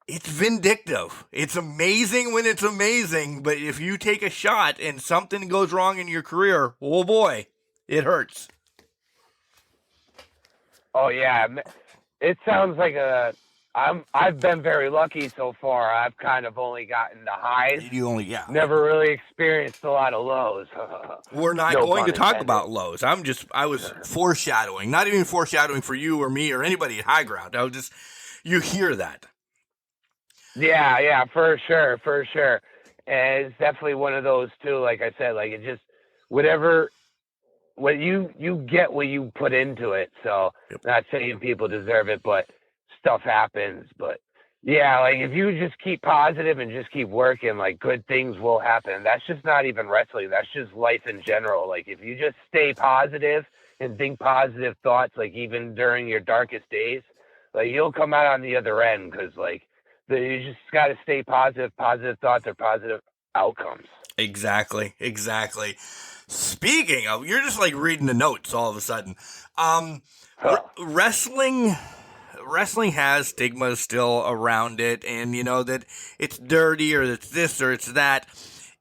It's vindictive. It's amazing when it's amazing, but if you take a shot and something goes wrong in your career, oh boy, it hurts. Oh yeah, it sounds like I've been very lucky so far. I've kind of only gotten the highs. Yeah. Never really experienced a lot of lows. We're not No going pun to talk intended. about lows. I was foreshadowing, not even foreshadowing for you or me or anybody at High Ground. You hear that. Yeah, for sure. And it's definitely one of those too, like I said, like it just, what you get what you put into it. So not saying people deserve it, but stuff happens. But yeah, like if you just keep positive and just keep working, like good things will happen. That's just not even wrestling. That's just life in general. Like if you just stay positive and think positive thoughts, like even during your darkest days, like you'll come out on the other end. Cause like you just got to stay positive. Positive thoughts are positive outcomes. Exactly. Speaking of, you're just like reading the notes all of a sudden. Wrestling has stigma still around it, and that it's dirty or it's this or it's that.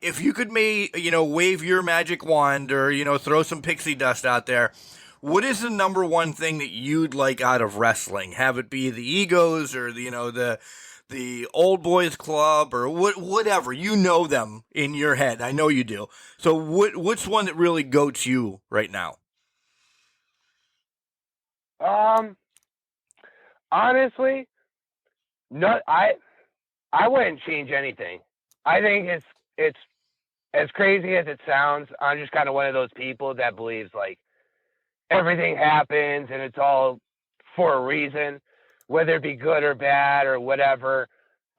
If you could wave your magic wand or throw some pixie dust out there, what is the number one thing that you'd like out of wrestling? Have it be the egos or the old boys club or whatever, them in your head. I know you do. So what's one that really goats you right now? Honestly, no, I wouldn't change anything. I think it's as crazy as it sounds. I'm just kind of one of those people that believes like everything happens and it's all for a reason, whether it be good or bad or whatever.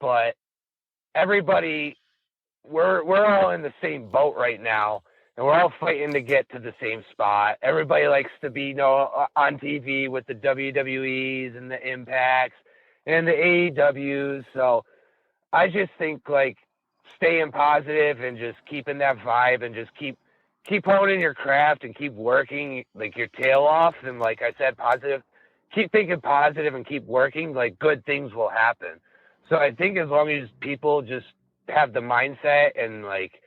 But everybody, we're all in the same boat right now, and we're all fighting to get to the same spot. Everybody likes to be, on TV with the WWEs and the Impacts and the AEWs. So I just think like staying positive and just keeping that vibe and just keep honing your craft and keep working like your tail off. And like I said, positive, keep thinking positive and keep working, like good things will happen. So I think as long as people just have the mindset and like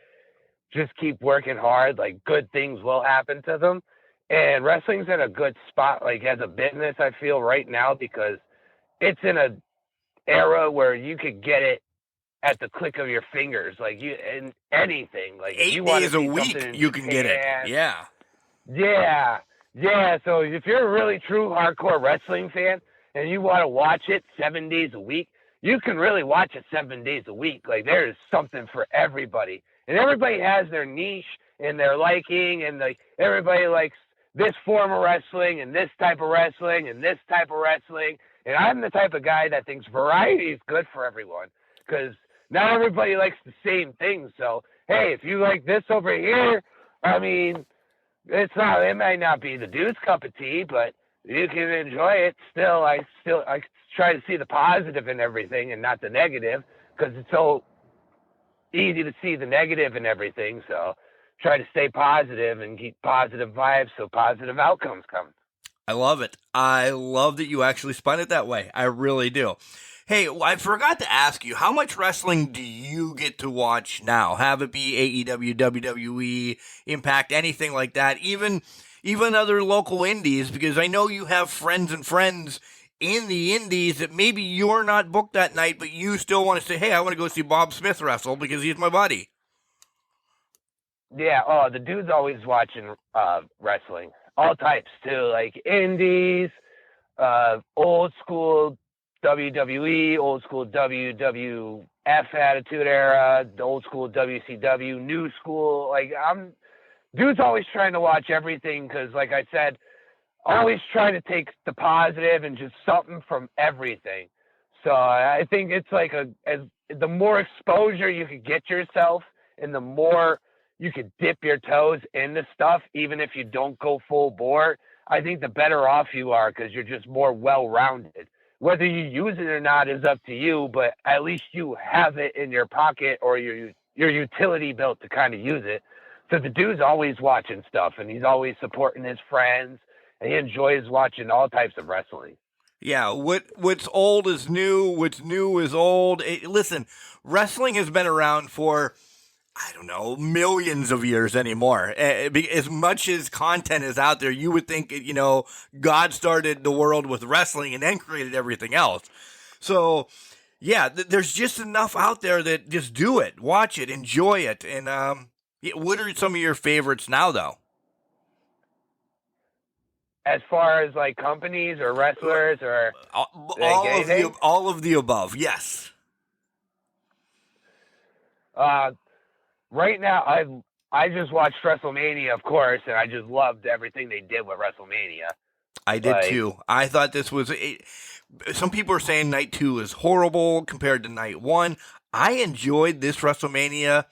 just keep working hard, like good things will happen to them. And wrestling's in a good spot, like as a business, I feel right now, because it's in a era where you could get it at the click of your fingers, like in anything. Like 8 if you days a week, you can get it. Yeah. So if you're a really true hardcore wrestling fan and you want to watch it 7 days a week, you can really watch it 7 days a week. Like there is something for everybody, and everybody has their niche and their liking, and like everybody likes this form of wrestling and this type of wrestling and this type of wrestling. And I'm the type of guy that thinks variety is good for everyone, because not everybody likes the same thing. So, hey, if you like this over here, I mean, it might not be the dude's cup of tea, but you can enjoy it still. I try to see the positive in everything and not the negative, because it's so easy to see the negative in everything. So try to stay positive and keep positive vibes so positive outcomes come. I love it. I love that you actually spun it that way. I really do. Hey, I forgot to ask you, how much wrestling do you get to watch now? Have it be AEW, WWE, Impact, anything like that, even other local indies, because I know you have friends in the indies that maybe you're not booked that night, but you still want to say, hey, I want to go see Bob Smith wrestle because he's my buddy. Yeah, the dude's always watching wrestling. All types, too, like indies, old school WWE, old school WWF Attitude Era, the old school WCW, new school. Like, dude's always trying to watch everything because, like I said, always trying to take the positive and just something from everything. So I think it's like the more exposure you could get yourself and the more you could dip your toes into stuff, even if you don't go full bore, I think the better off you are, because you're just more well-rounded. Whether you use it or not is up to you, but at least you have it in your pocket or your utility belt to kind of use it. So the dude's always watching stuff, and he's always supporting his friends, and he enjoys watching all types of wrestling. Yeah, what's old is new, what's new is old. Listen, wrestling has been around for, I don't know, millions of years anymore. As much as content is out there, you would think, God started the world with wrestling and then created everything else. So, yeah, there's just enough out there that just do it, watch it, enjoy it. And what are some of your favorites now, though? As far as like companies or wrestlers or all of the above, yes. Right now, I just watched WrestleMania, of course, and I just loved everything they did with WrestleMania. I did too. I thought this was. Some people are saying night 2 is horrible compared to night 1. I enjoyed this WrestleMania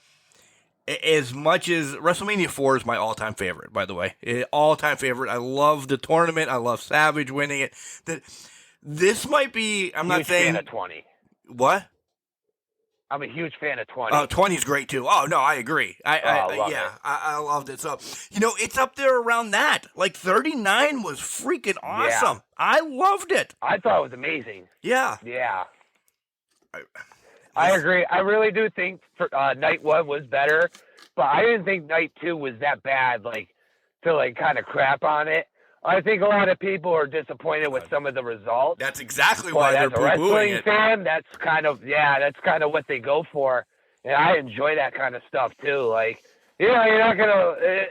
as much as WrestleMania 4 is my all-time favorite, by the way. All-time favorite. I love the tournament. I love Savage winning it. This might be, I'm not saying... Fan of 20. What? I'm a huge fan of 20. Oh, 20 is great, too. Oh, no, I agree. I loved it. So, it's up there around that. Like, 39 was freaking awesome. Yeah. I loved it. I thought it was amazing. Yeah. Yeah. I agree. I really do think night 1 was better, but I didn't think night 2 was that bad, to kind of crap on it. I think a lot of people are disappointed with some of the results. That's exactly why they're poo-pooing it. Fan, that's kind of what they go for. And I enjoy that kind of stuff too.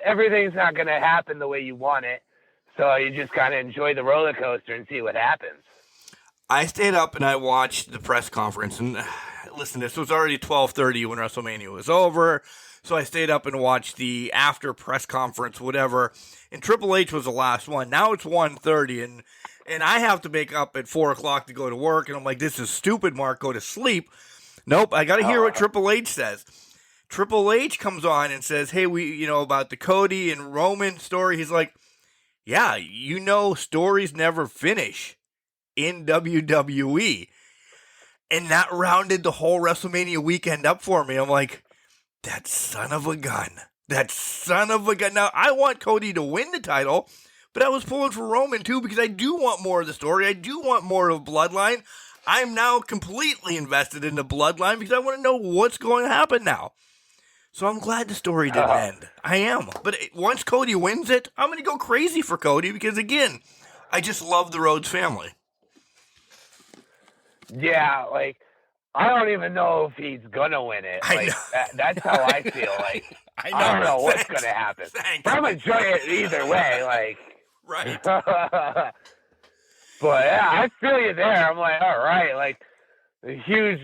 Everything's not gonna happen the way you want it. So you just kind of enjoy the roller coaster and see what happens. I stayed up and I watched the press conference, and listen, this was already 12:30 when WrestleMania was over. So I stayed up and watched the after press conference, whatever. And Triple H was the last one. Now it's 1:30, and I have to make up at 4 o'clock to go to work. And I'm like, this is stupid, Mark. Go to sleep. Nope, I got to hear what Triple H says. Triple H comes on and says, hey, about the Cody and Roman story. He's like, yeah, stories never finish in WWE. And that rounded the whole WrestleMania weekend up for me. I'm like, that son of a gun. Now, I want Cody to win the title, but I was pulling for Roman, too, because I do want more of the story. I do want more of Bloodline. I'm now completely invested in the Bloodline because I want to know what's going to happen now. So I'm glad the story didn't end. I am. But once Cody wins it, I'm going to go crazy for Cody because, again, I just love the Rhodes family. Yeah, I don't even know if he's gonna win it. That's how I feel. I don't know what's gonna happen. But I'm enjoying it either way. Right. But yeah, I feel you there. I'm like, all right. A huge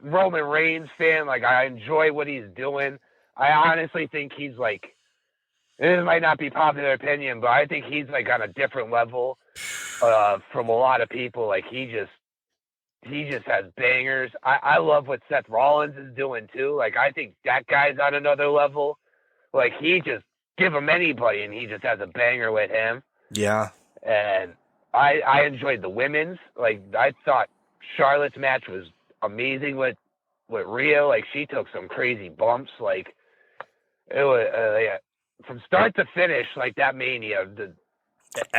Roman Reigns fan. I enjoy what he's doing. I honestly think he's this might not be popular opinion, but I think he's on a different level from a lot of people. He just has bangers. I love what Seth Rollins is doing too. I think that guy's on another level. He just give him anybody and he just has a banger with him. Yeah. And I enjoyed the women's. I thought Charlotte's match was amazing with Rhea. She took some crazy bumps. It was from start to finish. That Mania, the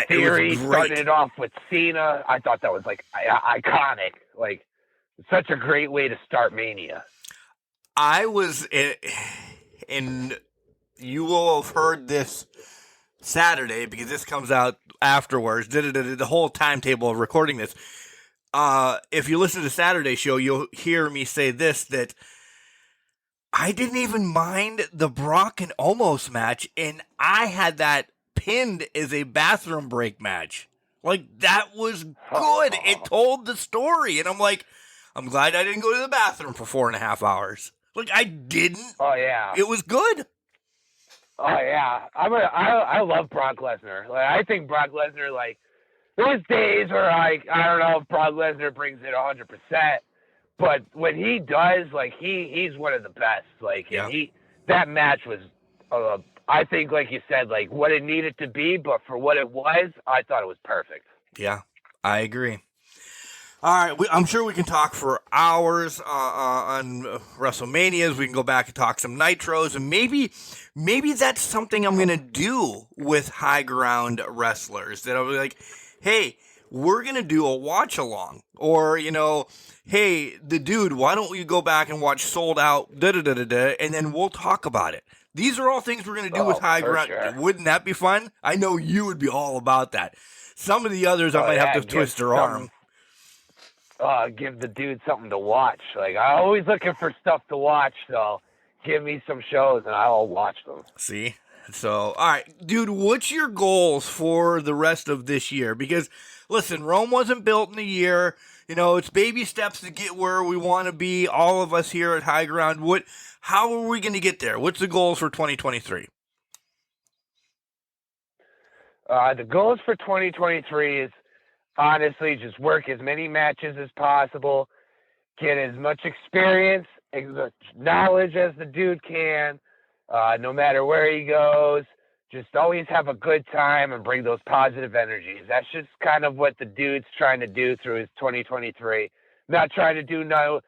Theory starting it off with Cena. I thought that was iconic. Such a great way to start Mania. I was and you will have heard this Saturday because this comes out afterwards. The whole timetable of recording this. If you listen to Saturday's show, you'll hear me say this, that I didn't even mind the Brock and Omos match, and I had that pinned as a bathroom break match. That was good. It told the story, and I'm like, I'm glad I didn't go to the bathroom for 4.5 hours. I didn't. Oh yeah, it was good. Oh yeah, I love Brock Lesnar. I think Brock Lesnar, there's days where I don't know if Brock Lesnar brings it 100%, but when he does, he's one of the best. And that match was, I think, like you said, what it needed to be, but for what it was, I thought it was perfect. Yeah, I agree. All right, I'm sure we can talk for hours on WrestleManias. We can go back and talk some Nitros, and maybe that's something I'm going to do with high ground wrestlers. That I'll be like, hey, we're going to do a watch along, or hey, the dude, why don't we go back and watch Sold Out, and then we'll talk about it. These are all things we're going to do with high ground. Sure. Wouldn't that be fun? I know you would be all about that. Some of the others I might have to twist their arm. give the dude something to watch. Like, I'm always looking for stuff to watch, so give me some shows and I'll watch them. See? So, all right, dude, what's your goals for the rest of this year? Because, listen, Rome wasn't built in a year. You know, it's baby steps to get where we want to be, all of us here at High Ground. How are we going to get there? What's the goals for 2023? The goals for 2023 is honestly just work as many matches as possible, get as much experience, as much knowledge as the dude can, no matter where he goes. Just always have a good time and bring those positive energies. That's just kind of what the dude's trying to do through his 2023. Not trying to do nothing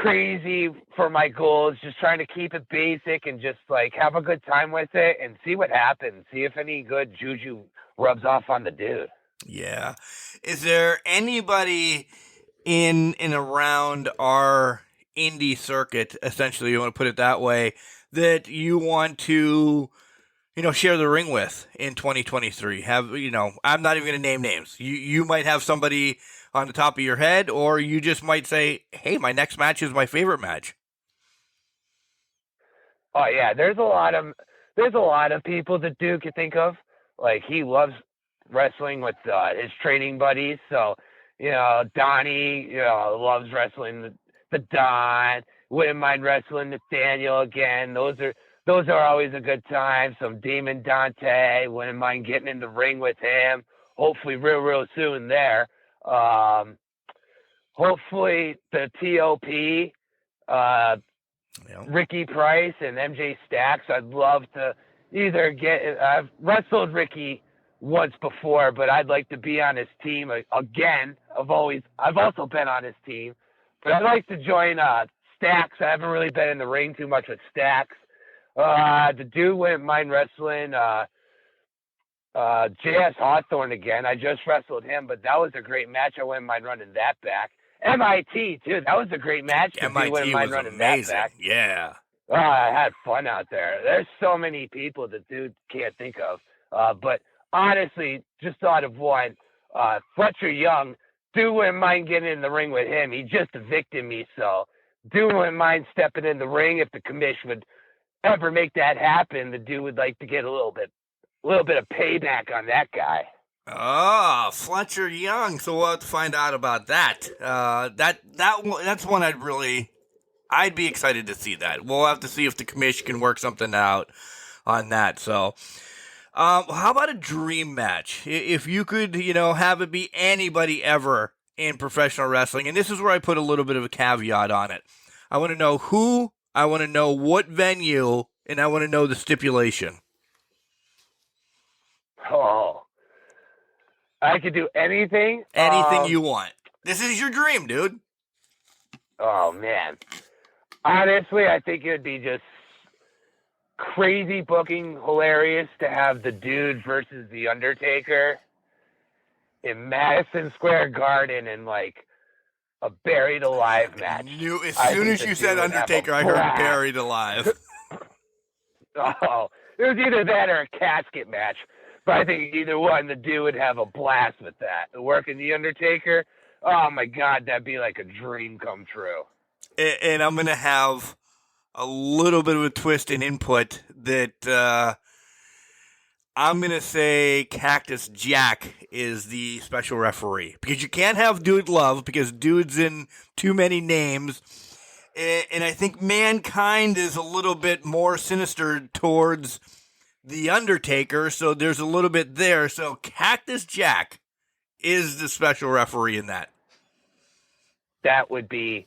crazy for my goals, just trying to keep it basic and just like have a good time with it and see what happens. See if any good juju rubs off on the dude. Yeah. Is there anybody in and around our indie circuit, essentially, you want to put it that way, that you want to, share the ring with in 2023? I'm not even going to name names. You might have somebody on the top of your head, or you just might say, hey, my next match is my favorite match. Oh yeah, there's a lot of people that Duke can think of. Like, he loves wrestling with his training buddies. So, Donnie, loves wrestling the Don. Wouldn't mind wrestling Nathaniel again. Those are always a good time. Some Demon Dante. Wouldn't mind getting in the ring with him. Hopefully real soon there. Hopefully the TOP, Ricky Price and MJ Stacks. I'd love to I've wrestled Ricky once before, but I'd like to be on his team again. I've also been on his team, but I'd like to join Stacks. I haven't really been in the ring too much with Stacks. The dude wouldn't mind wrestling JS Hawthorne again. I just wrestled him, but that was a great match. I wouldn't mind running that back. MIT too. That was a great match. MIT wouldn't mind was running amazing. That back. Yeah. I had fun out there. There's so many people that dude can't think of. But honestly, just thought of one. Fletcher Young. Dude wouldn't mind getting in the ring with him. He just evicted me, so dude wouldn't mind stepping in the ring if the commission would ever make that happen. The dude would like to get a little bit of payback on that guy. Oh, Fletcher Young. So we'll have to find out about that. That's one I'd be excited to see that. We'll have to see if the commission can work something out on that. So, how about a dream match? If you could, have it be anybody ever in professional wrestling, and this is where I put a little bit of a caveat on it. I want to know who, I want to know what venue, and I want to know the stipulation. Oh, I could do anything. Anything you want. This is your dream, dude. Oh, man. Honestly, I think it would be just crazy booking, hilarious to have the dude versus the Undertaker in Madison Square Garden in like a buried alive match. As soon as you said Undertaker, I heard buried alive. Oh, it was either that or a casket match. But I think either one, the dude would have a blast with that. Working the Undertaker, oh my God, that'd be like a dream come true. And I'm going to have a little bit of a twist and input that I'm going to say Cactus Jack is the special referee. Because you can't have Dude Love because Dude's in too many names. And I think Mankind is a little bit more sinister towards the Undertaker, so there's a little bit there. So Cactus Jack is the special referee in that. That would be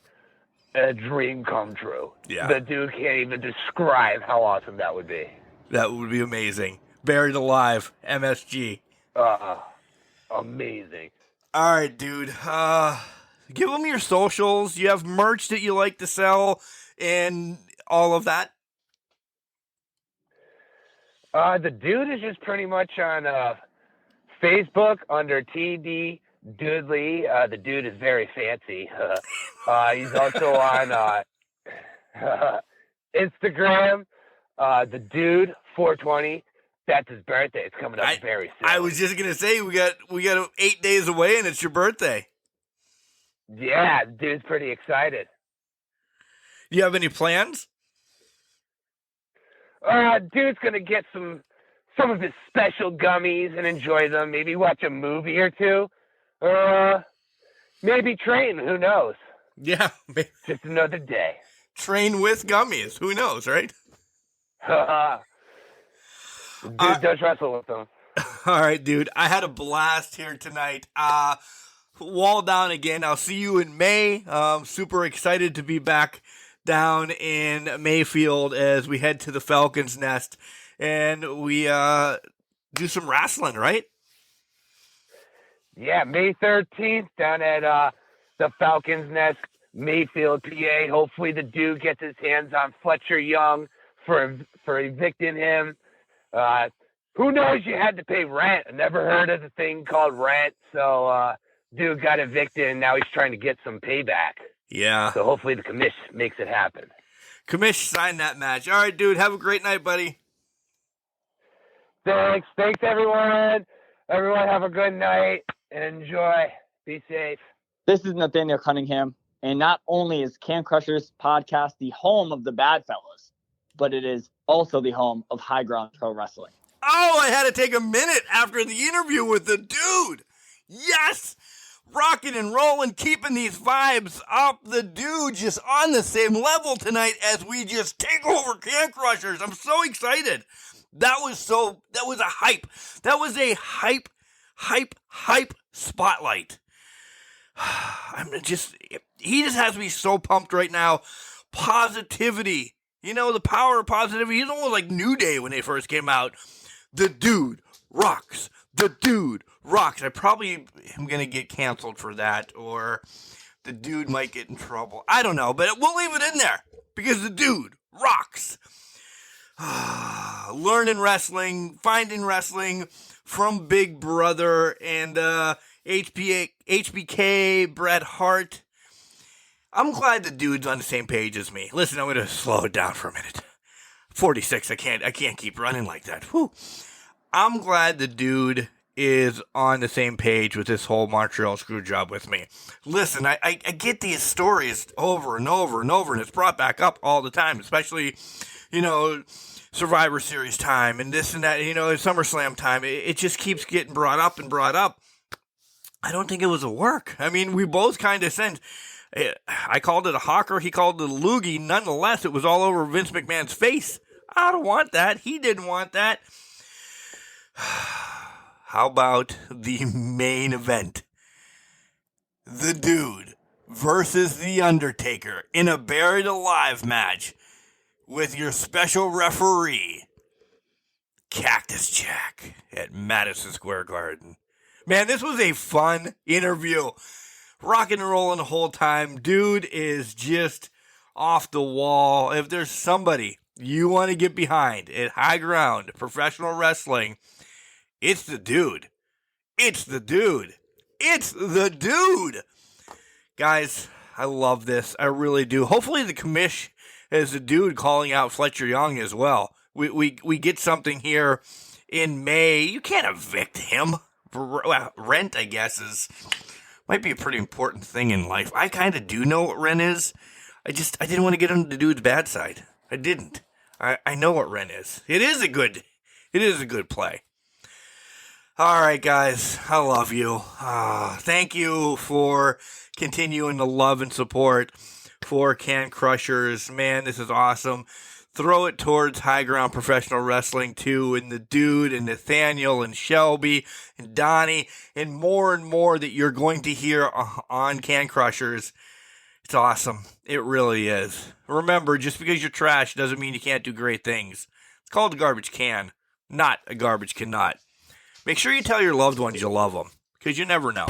a dream come true. Yeah. The dude can't even describe how awesome that would be. That would be amazing. Buried alive, MSG. Amazing. All right, dude. Give them your socials. You have merch that you like to sell and all of that? The dude is just pretty much on Facebook under TD Dudley. The dude is very fancy. He's also on Instagram. The dude 420. That's his birthday. It's coming up very soon. I was just gonna say we got 8 days away and it's your birthday. Yeah, dude's pretty excited. Do you have any plans? Dude's gonna get some of his special gummies and enjoy them. Maybe watch a movie or two. Maybe train. Who knows? Yeah. Just another day. Train with gummies. Who knows, right? Dude does wrestle with them. All right, dude. I had a blast here tonight. Wall down again. I'll see you in May. Super excited to be back down in Mayfield as we head to the Falcons Nest and we do some wrestling, right? Yeah, May 13th down at the Falcons Nest, Mayfield, PA. Hopefully the dude gets his hands on Fletcher Young for evicting him. Who knows? You had to pay rent. I never heard of the thing called rent. So dude got evicted and now he's trying to get some payback. Yeah. So hopefully the commish makes it happen. Commish signed that match. All right, dude. Have a great night, buddy. Thanks. Thanks, everyone. Everyone have a good night and enjoy. Be safe. This is Nathaniel Cunningham, and not only is Can Crushers podcast the home of the Bad Fellows, but it is also the home of High Ground Pro Wrestling. Oh, I had to take a minute after the interview with the dude. Yes! Rocking and rolling, keeping these vibes up. The dude just on the same level tonight as we just take over Can Crushers. I'm so excited. That was a hype. That was a hype spotlight. He just has me so pumped right now. Positivity. You know, the power of positivity. He's almost like New Day when they first came out. The dude rocks. The dude rocks. I probably am going to get canceled for that, or the dude might get in trouble. I don't know, but we'll leave it in there because the dude rocks. Learning wrestling, finding wrestling from Big Brother and HBK, Bret Hart. I'm glad the dude's on the same page as me. Listen, I'm going to slow it down for a minute. 46, I can't keep running like that. Whew. I'm glad the dude is on the same page with this whole Montreal screw job with me. Listen, I get these stories over and over and over, and it's brought back up all the time, especially, Survivor Series time and this and that, SummerSlam time. It just keeps getting brought up and brought up. I don't think it was a work. I mean, we both kind of sent... I called it a hawker. He called it a loogie. Nonetheless, it was all over Vince McMahon's face. I don't want that. He didn't want that. How about the main event? The Dude versus The Undertaker in a Buried Alive match with your special referee, Cactus Jack, at Madison Square Garden. Man, this was a fun interview. Rocking and rolling the whole time. Dude is just off the wall. If there's somebody you want to get behind at High Ground Professional Wrestling, it's the dude. It's the dude. It's the dude. Guys, I love this. I really do. Hopefully the commish is the dude calling out Fletcher Young as well. We get something here in May. You can't evict him. Rent, I guess, might be a pretty important thing in life. I kind of do know what rent is. I didn't want to get him to do the bad side. I didn't. I know what rent is. It is a good play. All right, guys. I love you. Thank you for continuing to love and support for Can Crushers. Man, this is awesome. Throw it towards High Ground Professional Wrestling, too, and the dude, and Nathaniel, and Shelby, and Donnie, and more that you're going to hear on Can Crushers. It's awesome. It really is. Remember, just because you're trash doesn't mean you can't do great things. It's called a garbage can, not a garbage cannot. Make sure you tell your loved ones you love them, because you never know.